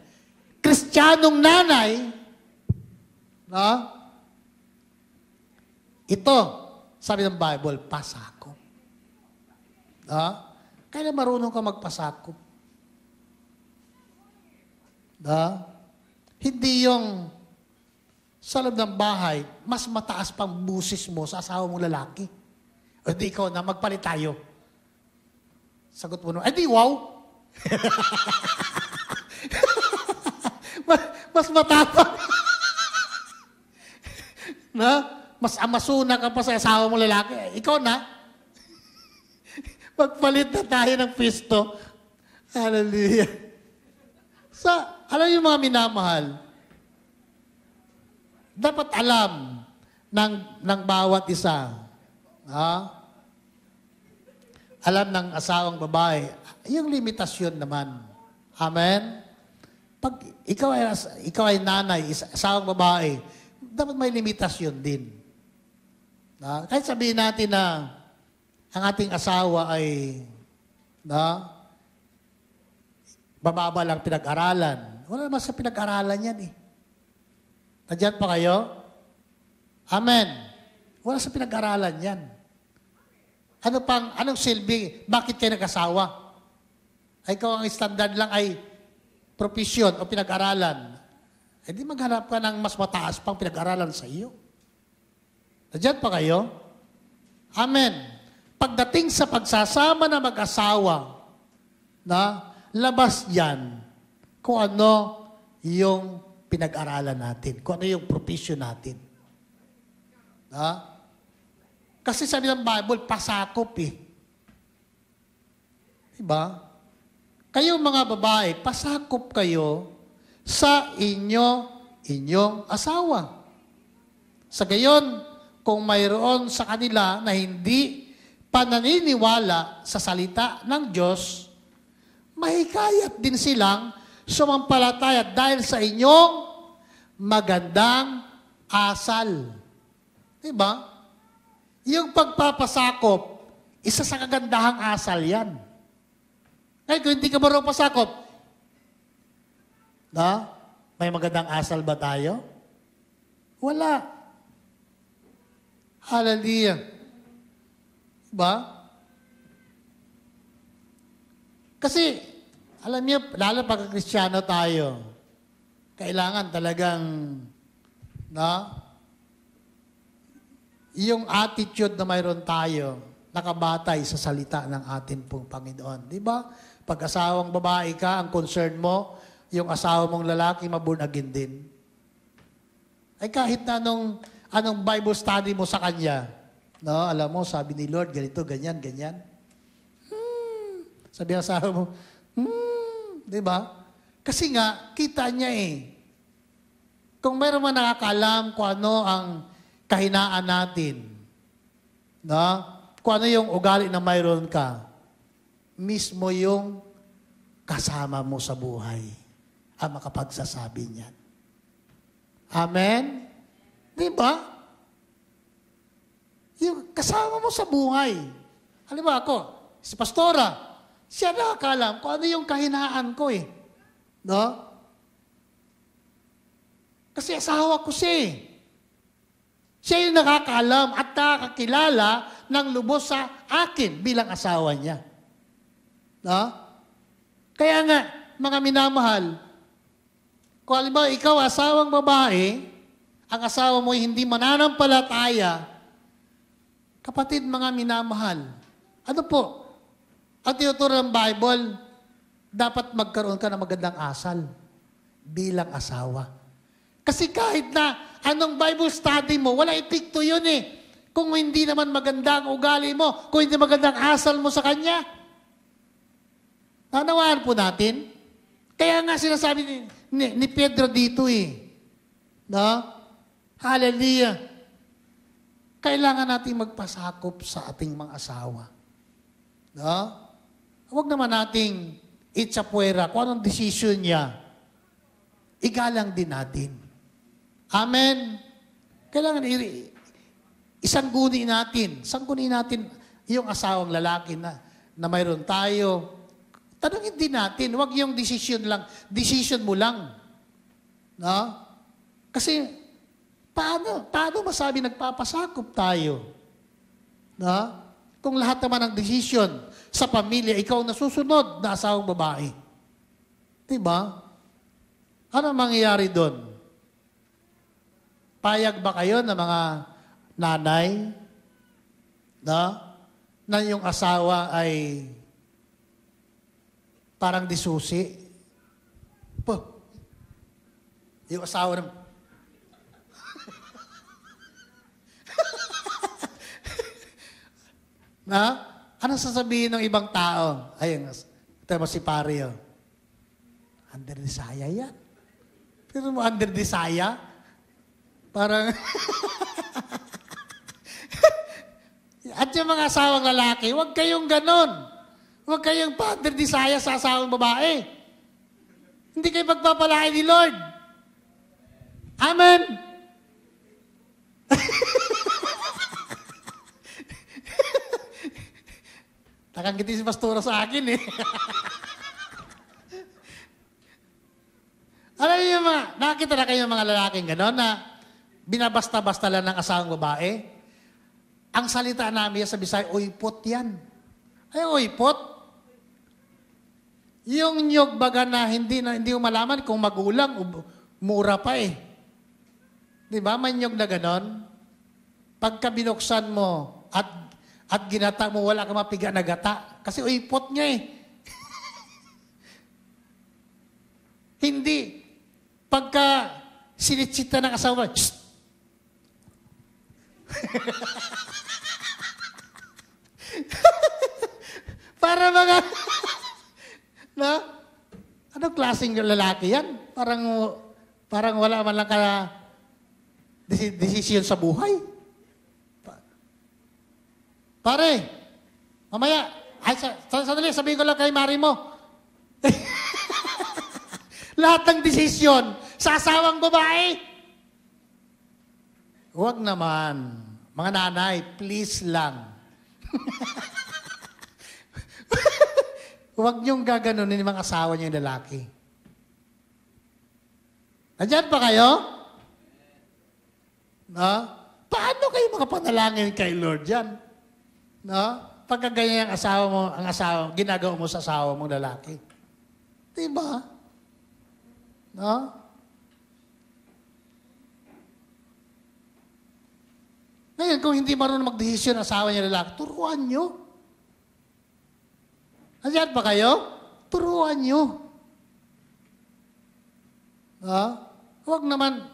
Kristiyanong nanay, no? Ito, sabi ng Bible, pasakop. No? Kaya marunong ka magpasakop. No? Hindi yung sa loob ng bahay, mas mataas pang busis mo sa asawa mong lalaki. O di ikaw na, magpalit tayo. Sagot mo na, di wow! mas matapang. Na? mas amasuna ka pa sa asawa mo lalaki. Ikaw na. Magpalit na tayo ng pisto. Hallelujah. Alam yung mga minamahal, dapat alam ng bawat isa. Alam ng asawang babae, yung limitasyon naman. Amen? Pag ikaw ay nanay, asawang babae, dapat may limitasyon din. Kahit sabihin natin na ang ating asawa ay bababa lang pinag-aralan. Wala naman sa pinag-aralan yan eh. Nandiyan pa kayo? Amen. Wala sa pinag-aralan yan. Anong silbi? Bakit kayo nag-asawa? Ay ikaw ang standard lang ay profesyon o pinag-aralan. Eh di maghanap ka ng mas mataas pang pinag-aralan sa iyo. Nandiyan pa kayo? Amen. Pagdating sa pagsasama na mag-asawa, labas yan kung ano yung pinag-aralan natin, kung ano yung profession natin. Kasi sabi ng Bible, pasakop eh. Diba? Kayo mga babae, pasakop kayo sa inyong asawa. Sa gayon, kung mayroon sa kanila na hindi pananiniwala sa salita ng Diyos, mahikayat din silang sumampalataya dahil sa inyong magandang asal. Diba? Yung pagpapasakop, isa sa kagandahang asal yan. Kaya kung hindi ka marunong pasakop, may magandang asal ba tayo? Wala. Hallelujah. Diba? Kasi, alam niyo, lalo pag Kristiyano tayo, kailangan talagang, yung attitude na mayroon tayo, nakabatay sa salita ng atin pong Panginoon. Di ba? Pag asawang babae ka, ang concern mo, yung asawa mong lalaki, ma-born again din. Ay kahit na anong Bible study mo sa kanya, alam mo, sabi ni Lord, ganito, ganyan, ganyan. Sabi ng asawa mo, di ba? Kasi nga, kita niya eh. Kung mayroon man nakakalam kung ano ang kahinaan natin, kung ano yung ugali na mayroon ka, mismo yung kasama mo sa buhay ang makapagsasabi niyan. Amen? Di ba? Yung kasama mo sa buhay. Halimbawa ako, si Pastora, siya nakakalam kung ano yung kahinaan ko eh. Kasi asawa ko siya eh. Siya yung nakakaalam at nakakilala ng lubos sa akin bilang asawa niya. Kaya nga, mga minamahal, kung halimbawa ikaw asawang babae, ang asawa mo hindi mananampalataya, kapatid mga minamahal, ano po? Ang tinuturo ng Bible, dapat magkaroon ka ng magandang asal bilang asawa. Kasi kahit na anong Bible study mo, wala epekto yun eh. Kung hindi naman maganda ang ugali mo, kung hindi magandang asal mo sa Kanya. Nanawaan po natin. Kaya nga sinasabi ni Pedro dito eh. Hallelujah. Kailangan natin magpasakop sa ating mga asawa. Huwag naman nating itsapuera kung anong desisyon niya. Igalang din natin. Amen. Kailangan isanggunin natin yung asawang lalaki na mayroon tayo. Tanungin din natin, huwag yung decision mo lang. Kasi, paano masabi nagpapasakop tayo? Kung lahat naman ng decision sa pamilya, ikaw nasusunod na asawang babae. Diba? Ano mangyayari doon? Payag ba kayo na mga nanay na yung asawa ay parang disusi? Yung asawa ng Na? Ano sasabihin ng ibang tao? Ayun, ito mo si pare, oh. Under Desaya yan. Pero mo under Desaya? Parang... At yung mga asawang lalaki, huwag kayong ganon. Huwag kayong under Desaya sa asawang babae. Hindi kayo pagpapalain ni Lord. Amen. Nakangiti si Pastora sa akin eh. Alam niyo yung mga, nakakita na kayo yung mga lalaking gano'n na binabasta-basta lang ng asawang babae. Ang salita namin sa Bisaya, uypot yan. Ay, uypot. Yung nyog baga na hindi mo malaman kung magulang o mura pa eh. Di ba? May nyog na gano'n. Pagka binuksan mo at ginata mo, wala ka mapiga na gata. Kasi uypot niya eh. Hindi. Pagka sinitsita ng asawa, shh! Para mga, na? Anong klaseng lalaki yan? Parang wala man lang ka desisyon sa buhay. Pare, mamaya, sandali, sabihin ko lang kay Mari mo. Lahat ng desisyon sa asawang babae. Huwag naman. Mga nanay, please lang. Huwag niyong gaganunin yung mga asawa niyo yung lalaki. Nandiyan pa kayo? No? Paano kayo makapanalangin kay Lord yan? No? Pagka ganyan ang asawa, ginagawa mo sa asawa mong lalaki. Diba? No? Ngayon, kung hindi marunong magdesisyon ang asawa niya lalaki, turuan nyo. Nandiyan ba kayo? Turuan nyo. No? Huwag naman,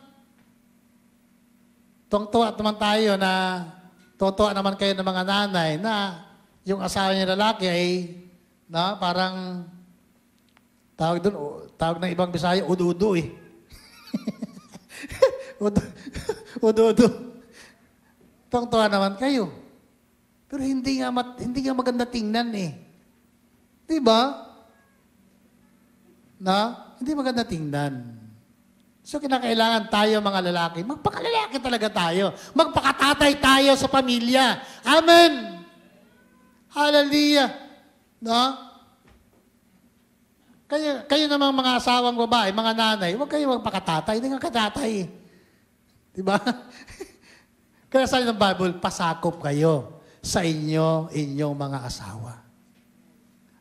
tuwang-tuwa naman tayo na, tuwa naman kayo ng mga nanay na yung asawa niya lalaki ay, na, parang, tawag ng ibang Bisaya, udu-udu eh. Udu-udu. Tuwang-tuwa naman kayo. Pero hindi nga maganda tingnan eh. Di ba? Na? Hindi maganda tingnan. So, kinakailangan tayo mga lalaki, magpakalalaki talaga tayo. Magpakatatay tayo sa pamilya. Amen! Hallelujah! No? Kayo namang mga asawang babae, mga nanay, huwag kayo magpakatatay. Hindi nga katatay. Di ba? Kaya sabi ng Bible, pasakop kayo sa inyong mga asawa.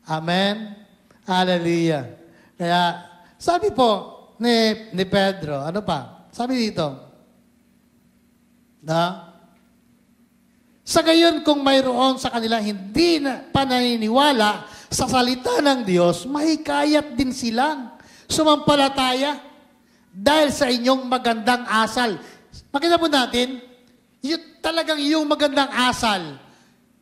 Amen? Hallelujah. Kaya, sabi po ni Pedro, ano pa? Sabi dito, na, sa gayon kung mayroon sa kanila hindi na pananiniwala sa salita ng Diyos, mahikayat din silang sumampalataya dahil sa inyong magandang asal. Makita po natin, talagang yung magandang asal,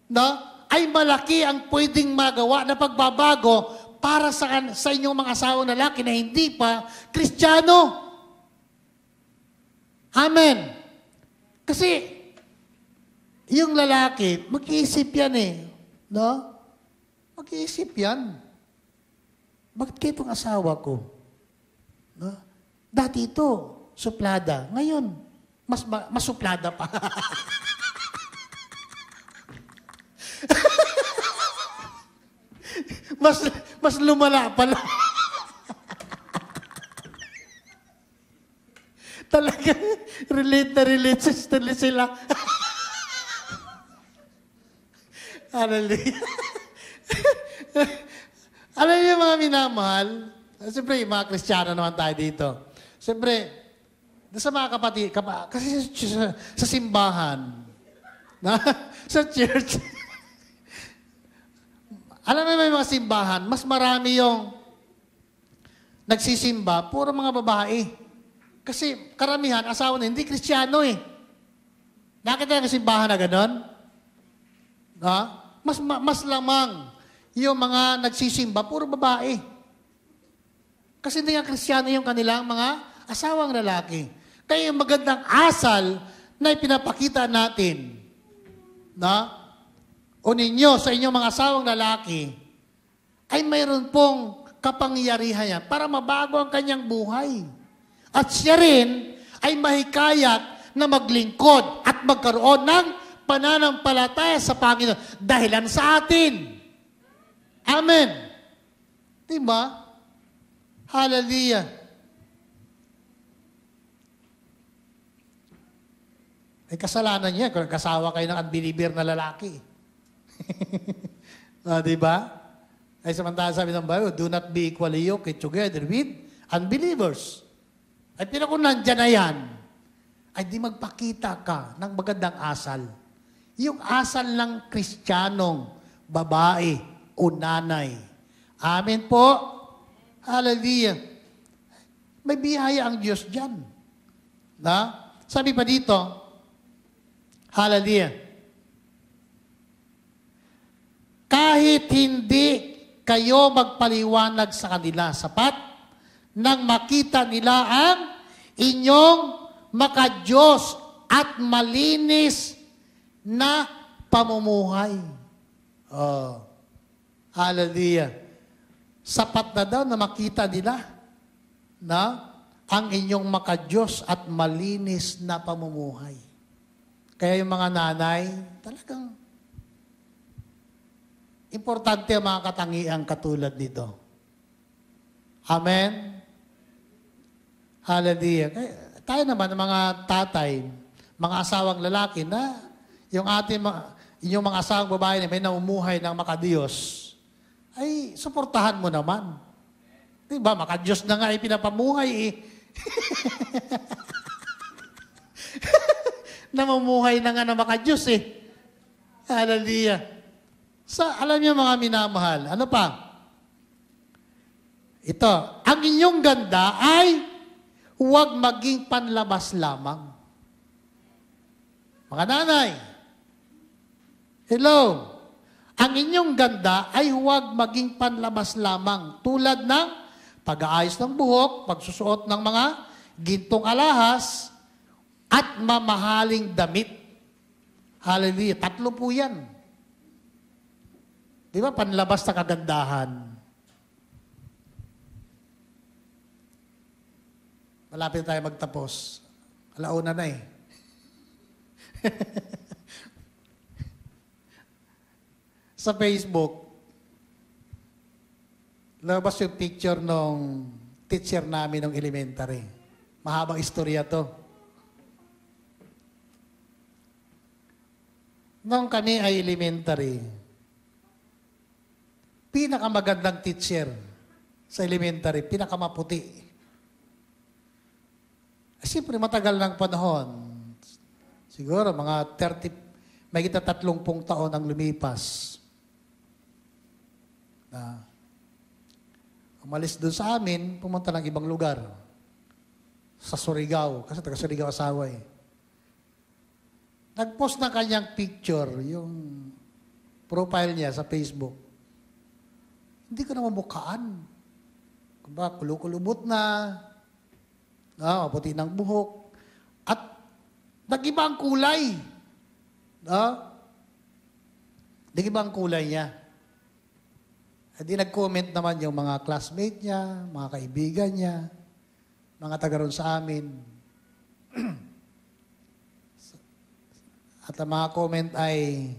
no, ay malaki ang pwedeng magawa na pagbabago para sa inyong mga asawang lalaki na hindi pa Kristiyano. Amen. Kasi, yung lalaki, mag-iisip yan eh. No? Mag-iisip yan. Bakit kayo itong asawa ko? No? Dati ito, suplada. Ngayon, mas suplada pa. mas lumala pala. Talaga, relate sila. Hallelujah. Alam niyo mga minamahal, siyempre, mga Kristiyano naman tayo dito. Siyempre, sa mga kapatid, kasi sa simbahan, na, sa church, alam mo may mga simbahan, mas marami yung nagsisimba, puro mga babae. Kasi karamihan, asawa na, hindi Kristiyano eh. Nakita yung simbahan na gano'n? Ha? Mas lamang yung mga nagsisimba, puro babae. Kasi hindi nga Kristiyano yung kanilang mga asawang lalaki. Kaya yung magandang asal na ipinapakita natin na o ninyo sa inyong mga asawang lalaki ay mayroon pong kapangyarihan yan para mabago ang kanyang buhay. At siya rin ay mahikayat na maglingkod at magkaroon ng pananampalataya sa Panginoon dahilan sa atin. Amen. Diba? Hallelujah. Ay kasalanan niya kung kasawa kayo ng unbeliever na lalaki. Diba? Ay samantala sabi ng Bible, do not be equally yoked together with unbelievers. Ay kung nandyan na yan, ay di magpakita ka ng magandang asal. Yung asal ng Kristiyanong babae o nanay. Amen po. Hallelujah. May biyaya ang Diyos dyan. Na? Sabi pa dito, hallelujah. Kahit hindi kayo magpaliwanag sa kanila, sapat nang makita nila ang inyong makadiyos at malinis na pamumuhay. Oh. Hallelujah. Sapat na daw na makita nila na ang inyong makadiyos at malinis na pamumuhay. Kaya yung mga nanay, talagang importante ang mga katangiang katulad nito. Amen? Hallelujah. Kaya, tayo naman, mga tatay, mga asawang lalaki na yung inyong mga asawang babae na may namumuhay ng makadiyos, ay suportahan mo naman. Diba? Makadiyos na nga ay pinapamuhay eh. Namumuhay na nga na makadiyos eh. Hallelujah. Alam niyo mga minamahal, ano pa? Ito, ang inyong ganda ay huwag maging panlabas lamang. Mga nanay, hello. Ang inyong ganda ay huwag maging panlabas lamang tulad ng pag-aayos ng buhok, pagsusuot ng mga gintong alahas, at mamahaling damit. Hallelujah. 3 po yan. Di ba? Panlabas na kagandahan. Malapit tayo magtapos. Alauna na eh. Sa Facebook, labas yung picture nung teacher namin ng elementary. Mahabang istorya to. Nung kami ay elementary, pinakamagandang teacher sa elementary, pinakamaputi. Siyempre, matagal ng panahon. Siguro, mga 30, may kita 30 taon ang lumipas. Umalis doon sa amin, pumunta ng ibang lugar. Sa Surigao, kasi taga Surigao asawa eh. Nag-post ng kanyang picture, yung profile niya sa Facebook. Hindi ko na mamukhaan. Kumbaga, kulukulubot na, puti ng buhok, at nag-iba ang kulay. Nag-iba ang kulay niya. At di nag-comment naman yung mga classmate niya, mga kaibigan niya, mga taga ron sa amin. At ang mga comment ay,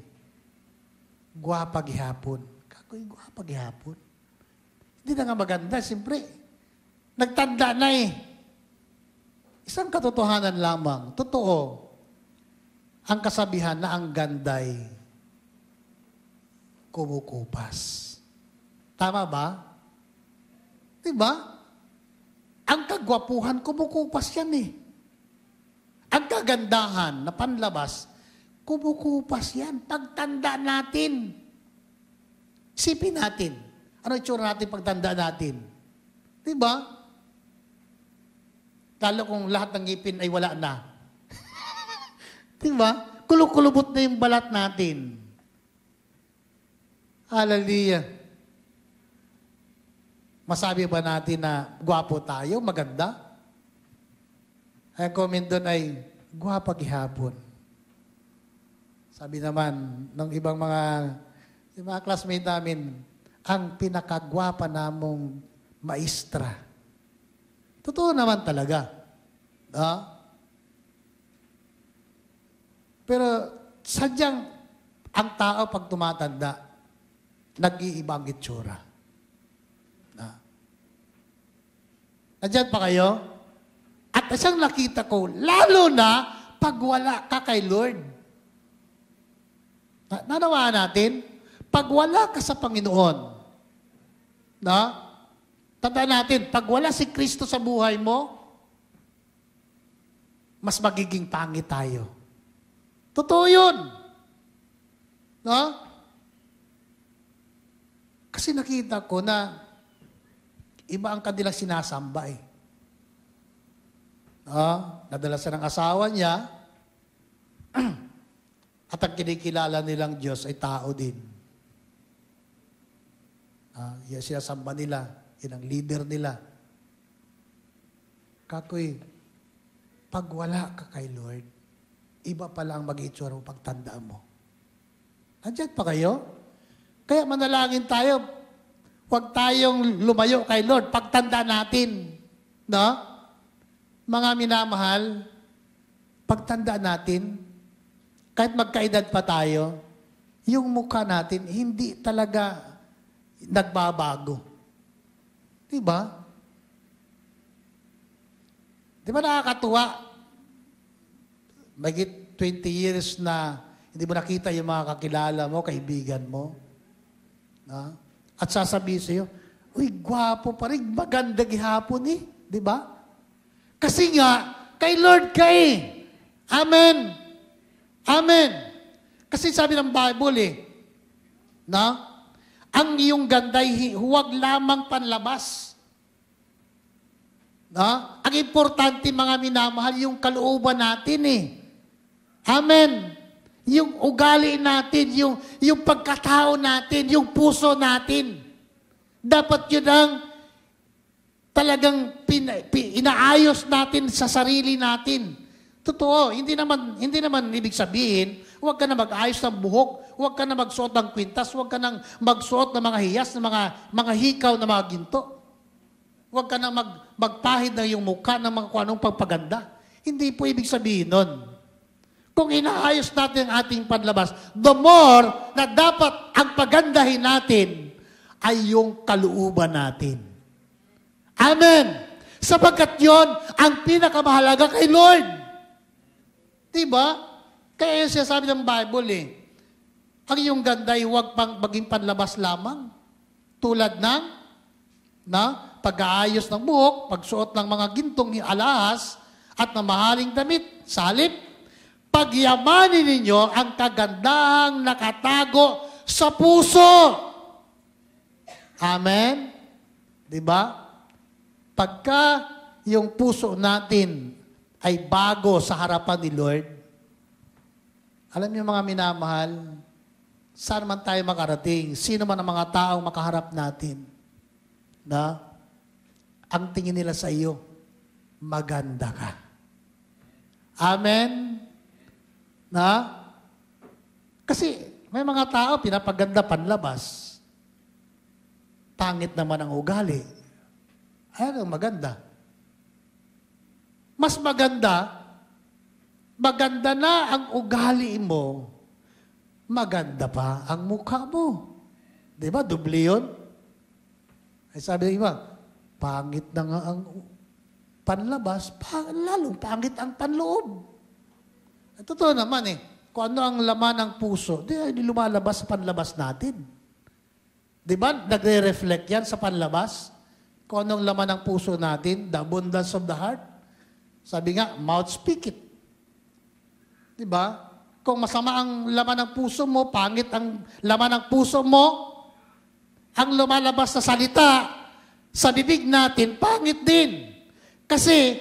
gwapa gihapon. Kakoy, gwapa gihapon. Hindi na nga maganda, siyempre. Nagtanda na eh. Isang katotohanan lamang, totoo, ang kasabihan na ang ganday kumukupas. Tama ba? Diba? Ang kagwapuhan, kumukupas yan eh. Ang kagandahan na panlabas, kumukupas yan. Pagtanda natin. Isipin natin. Ano itsura natin pagtanda natin? Diba? Lalo kung lahat ng ngipin ay wala na. Diba? Kulukulubot na yung balat natin. Hallelujah. Masabi ba natin na gwapo tayo, maganda? Ang comment doon ay, gwapa gihapon. Sabi naman ng ibang mga classmate namin, ang pinakagwapa namong maestra. Totoo naman talaga. Pero sadyang ang tao pag tumatanda, nag-iiba ang itsura. Nandiyan pa kayo? At isang nakita ko, lalo na pag wala ka kay Lord. Nanawaan natin, pag wala ka sa Panginoon, tandaan natin, pag wala si Kristo sa buhay mo, mas magiging pangit tayo. Totoo yun. Kasi nakita ko na iba ang kanilang sinasamba eh. Nadala siya ng asawa niya at ang kinikilala nilang Diyos ay tao din. Yan sinasamba nila. Yan ang leader nila. Kakoy, pag wala ka kay Lord, iba pala ang mag-itsura mo pagtandaan mo. Nandiyan pa kayo? Kaya manalangin tayo, huwag tayong lumayo kay Lord. Pagtanda natin. Mga minamahal, pagtanda natin, kahit magkaedad pa tayo, yung mukha natin, hindi talaga nagbabago. Diba? Diba nakakatuwa? Magit 20 years na hindi mo nakita yung mga kakilala mo, kaibigan mo. At sasabihin sa'yo, uy, gwapo pa rin, maganda gihapon eh. Di ba? Kasi nga, kay Lord ka eh. Amen. Amen. Kasi sabi ng Bible ang iyong ganda'y huwag lamang panlabas. Ang importante mga minamahal, yung kalooban natin eh. Amen. Yung ugali natin, yung pagkatao natin, yung puso natin. Dapat yun ang talagang inaayos natin sa sarili natin. Totoo, hindi naman ibig sabihin, huwag ka na mag-ayos ng buhok, huwag ka na magsuot ng kwintas, huwag ka na magsuot ng mga hiyas, ng mga hikaw na mga ginto. Huwag ka na magpahid ng iyong mukha ng mga kung anong pagpaganda. Hindi po ibig sabihin nun. Kung inaayos natin ang ating panlabas, the more na dapat ang pagandahin natin ay yung kalooban natin. Amen! Sapagkat yon ang pinakamahalaga kay Lord. Diba? Kaya yung sinasabi ng Bible ang iyong ganda ay huwag pang maging panlabas lamang. Tulad ng pag-aayos ng buhok, pagsuot ng mga gintong alahas at ng mahaling damit. Sa halip, pagyamanin ninyo ang kagandahang nakatago sa puso. Amen? Diba? Pagka yung puso natin ay bago sa harapan ni Lord, alam niyo mga minamahal, saan man tayo makarating, sino man ang mga taong makaharap natin, ang tingin nila sa iyo, maganda ka. Amen? Kasi may mga tao, pinapaganda panlabas. Pangit naman ang ugali. Ano maganda? Mas maganda na ang ugali mo, maganda pa ang mukha mo. Di ba? Doble yun. Ay sabi ng iba, pangit na nga ang panlabas, lalong pangit ang panloob. Totoo naman kung ano ang laman ng puso, di lumalabas sa panlabas natin. Di ba? Nagre-reflect yan sa panlabas. Kung anong laman ng puso natin, the abundance of the heart. Sabi nga, mouth speak it. Di ba? Kung masama ang laman ng puso mo, pangit ang laman ng puso mo, ang lumalabas na salita sa bibig natin, pangit din. Kasi,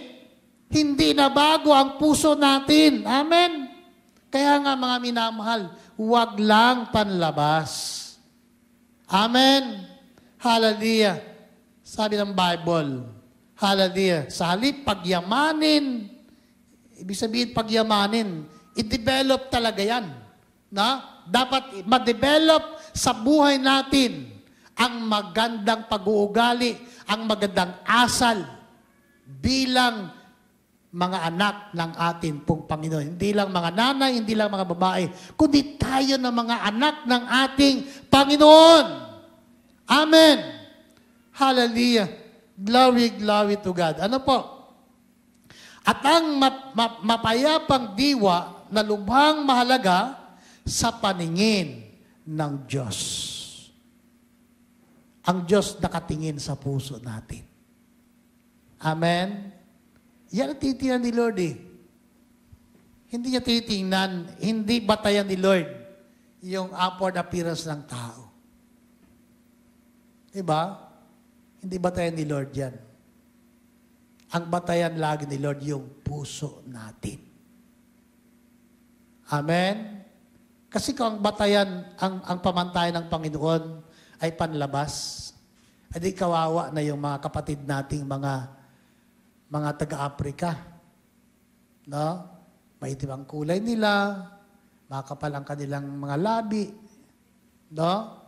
hindi na bago ang puso natin. Amen? Kaya nga mga minamahal, huwag lang panlabas. Amen. Hallelujah. Sabi ng Bible, hallelujah, sa halip pagyamanin, ibig sabihin pagyamanin, i-develop talaga yan. Na? Dapat ma-develop sa buhay natin ang magandang pag-uugali, ang magandang asal bilang mga anak ng atin pong Panginoon. Hindi lang mga nanay, hindi lang mga babae, kundi tayo na mga anak ng ating Panginoon. Amen. Hallelujah. Glory, glory to God. Ano po? At ang mapayapang diwa na lubhang mahalaga sa paningin ng Diyos. Ang Diyos nakatingin sa puso natin. Amen? Yan ang titingnan ni Lord eh. Hindi niya titingnan, hindi batayan ni Lord yung outward appearance ng tao. Diba? Hindi batayan ni Lord yan. Ang batayan lagi ni Lord yung puso natin. Amen? Kasi kung ang batayan, ang pamantayan ng Panginoon ay panlabas, edi kawawa na yung mga kapatid nating mga taga-Afrika. No? Maitim ang kulay nila, makapal ang kanilang mga labi. No?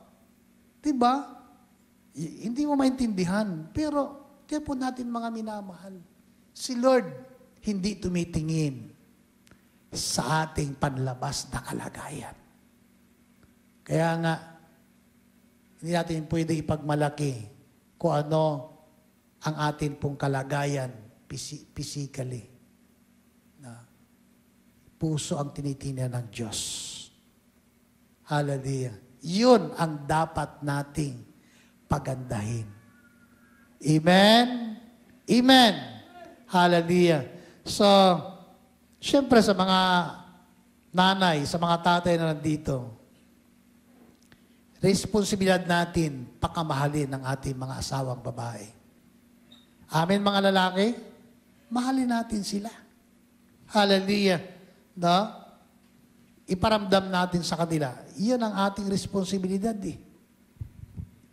Diba? Hindi mo maintindihan. Pero, kaya po natin mga minamahal. Si Lord, hindi tumitingin sa ating panlabas na kalagayan. Kaya nga, hindi natin pwede ipagmalaki kung ano ang atin pong kalagayan physically. Na puso ang tinitingnan ng Diyos. Hallelujah. Yun ang dapat nating pagandahin. Amen? Amen. Hallelujah. So, siyempre sa mga nanay, sa mga tatay na nandito, responsibilidad natin pakamahalin ng ating mga asawang babae. Amen, mga lalaki? Mahalin natin sila. Hallelujah. No? Iparamdam natin sa kanila. Iyon ang ating responsibilidad eh.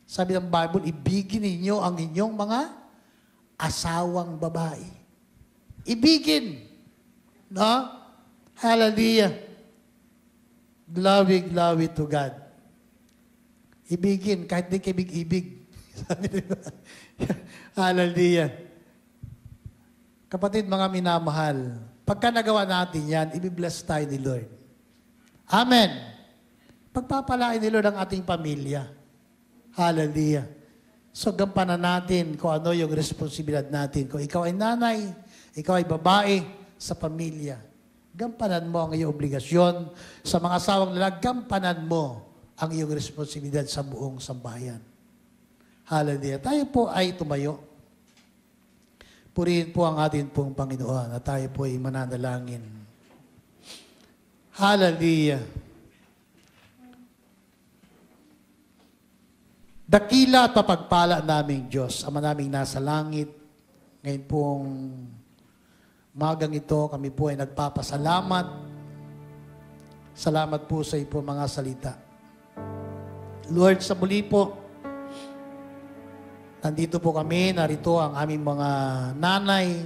Sabi ng Bible, ibigin ninyo ang inyong mga asawang babae. Ibigin. No? Hallelujah. Glory, glory to God. Ibigin, kahit di kaibig-ibig. Hallelujah. Kapatid, mga minamahal, pagka nagawa natin yan, ibibless tayo ni Lord. Amen. Pagpapalain ni Lord ang ating pamilya. Hallelujah. So, gampanan natin kung ano yung responsibilidad natin. Kung ikaw ay nanay, ikaw ay babae sa pamilya, gampanan mo ang iyong obligasyon. Sa mga asawang lalaki, gampanan mo ang iyong responsibilidad sa buong sambahayan. Hallelujah. Tayo po ay tumayo. Purihin po ang atin pong Panginoon at tayo po ay mananalangin. Hallelujah. Dakila at mapagpala naming Diyos, Ama naming nasa langit, ngayon pong magang ito, kami po ay nagpapasalamat. Salamat po sa iyo po mga salita. Lord, sa muli po, nandito po kami, narito ang aming mga nanay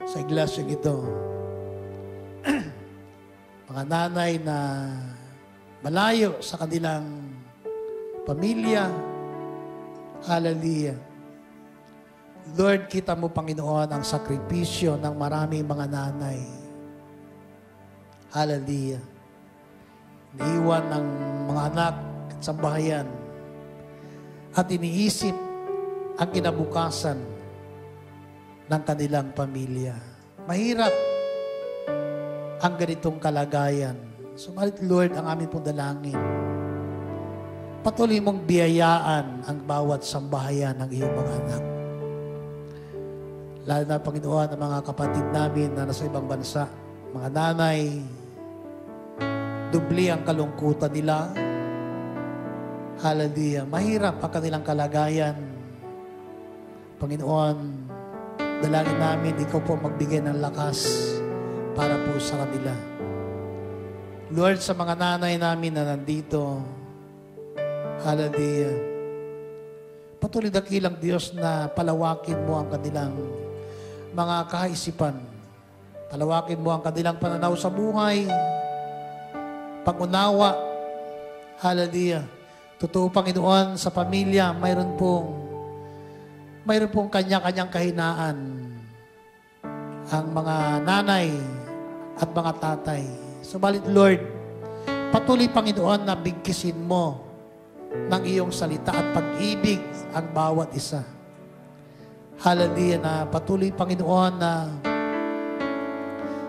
sa iglesyang ito. Mga nanay na malayo sa kanilang pamilya. Hallelujah. Lord, kita mo, Panginoon, ang sakripisyo ng maraming mga nanay. Hallelujah. Iniiwan ng mga anak at sambahayan at iniisip ang kinabukasan ng kanilang pamilya. Mahirap ang ganitong kalagayan. Sumalit, Lord, ang aming pong dalangin. Patuloy mong biyayaan ang bawat sambahayan ng iyong mga anak. Lalo na, Panginoon, ang mga kapatid namin na nasa ibang bansa, mga nanay, dubli ang kalungkutan nila. Hallelujah. Mahirap ang kanilang kalagayan. Panginoon, dalangin namin, ikaw po magbigay ng lakas para po sa kanila. Lord, sa mga nanay namin na nandito, Hallelujah. Patuloy dakilang Diyos na palawakin mo ang kanilang mga kaisipan. Palawakin mo ang kanilang pananaw sa buhay. Pag-unawa. Hallelujah. Totoo, Panginoon, sa pamilya, mayroon pong kanya-kanyang kahinaan ang mga nanay at mga tatay. Subalit, Lord, patuloy, Panginoon, na bigkisin mo ng iyong salita at pag-ibig ang bawat isa. Hallelujah, na patuloy, Panginoon, na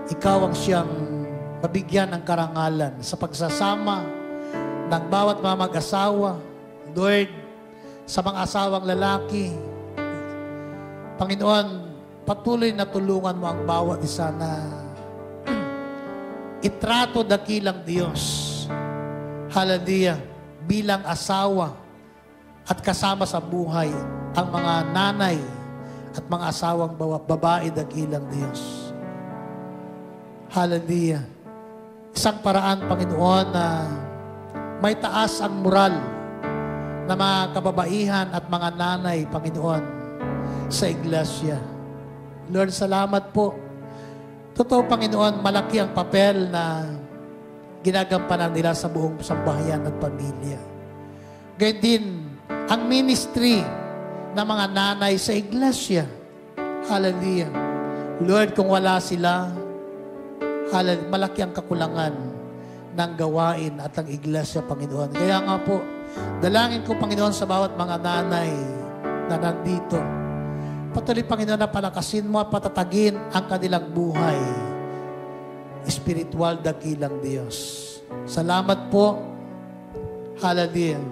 ikaw ang siyang mabigyan ng karangalan sa pagsasama ng bawat mga mag-asawa. Lord, sa mga asawang lalaki, Panginoon, patuloy na tulungan mo ang bawat isa na itrato dakilang Diyos. Hallelujah. Bilang asawa at kasama sa buhay ang mga nanay at mga asawang babae dakilang Diyos. Hallelujah. Isang paraan, Panginoon, na may taas ang moral na mga kababaihan at mga nanay, Panginoon, sa iglesia. Lord, salamat po. Totoo, Panginoon, malaki ang papel na ginagampanan nila sa buong sambahayan at pamilya. Gayun din, ang ministry ng mga nanay sa iglesia. Hallelujah. Lord, kung wala sila, hallelujah, malaki ang kakulangan ng gawain at ang iglesia, Panginoon. Kaya nga po, dalangin ko, Panginoon, sa bawat mga nanay na nandito. Patuloy, Panginoon, na palakasin mo at patatagin ang kanilang buhay. Spiritual dakilang Diyos. Salamat po. Hallelujah.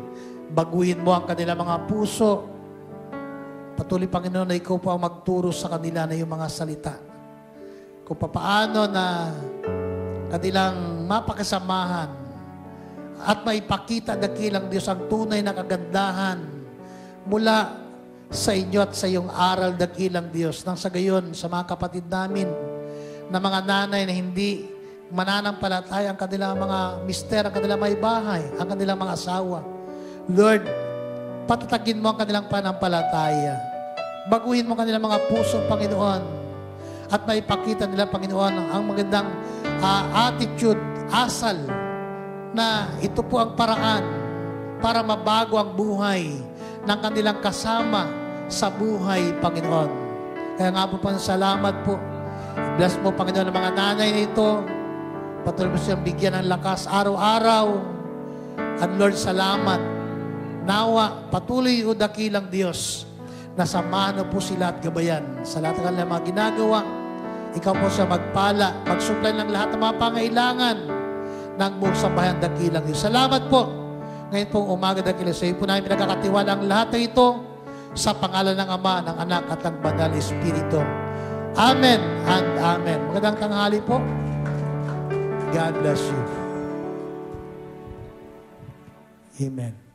Baguhin mo ang kanilang mga puso. Patuloy, Panginoon, na ikaw po ang magturo sa kanila na yung mga salita. Kung paano na kanilang mapakasamahan at maipakita dakilang Diyos ang tunay na kagandahan mula sa inyo at sa iyong aral dakilang Diyos. Nang sa gayon, sa mga kapatid namin na mga nanay na hindi mananampalataya ang kanilang mga mister, ang kanilang may bahay, ang kanilang mga asawa. Lord, patatagin mo ang kanilang panampalataya. Baguhin mo ang kanilang mga puso, Panginoon. At maipakita nila, Panginoon, ang magandang attitude, asal, na ito po ang paraan para mabago ang buhay ng kanilang kasama sa buhay, Panginoon. Kaya nga po, salamat po. Bless mo, Panginoon, ang mga nanay nito. Patuloy mo siyang bigyan ng lakas araw-araw. At Lord, salamat. Nawa, patuloy o dakilang Diyos na samahan po sila at gabayan sa lahat ng kanilang mga ginagawa. Ikaw po siya magpala, magsuplay ng lahat ng mga pangailangan ng buong sambahayan dakilang Diyos. Salamat po. Ngayon pong umaga dakilang sa iyo po namin pinagkakatiwala ang lahat ng ito sa pangalan ng Ama, ng Anak at ng Banal Espiritu. Amen and Amen. Magandang tanghali po. God bless you. Amen.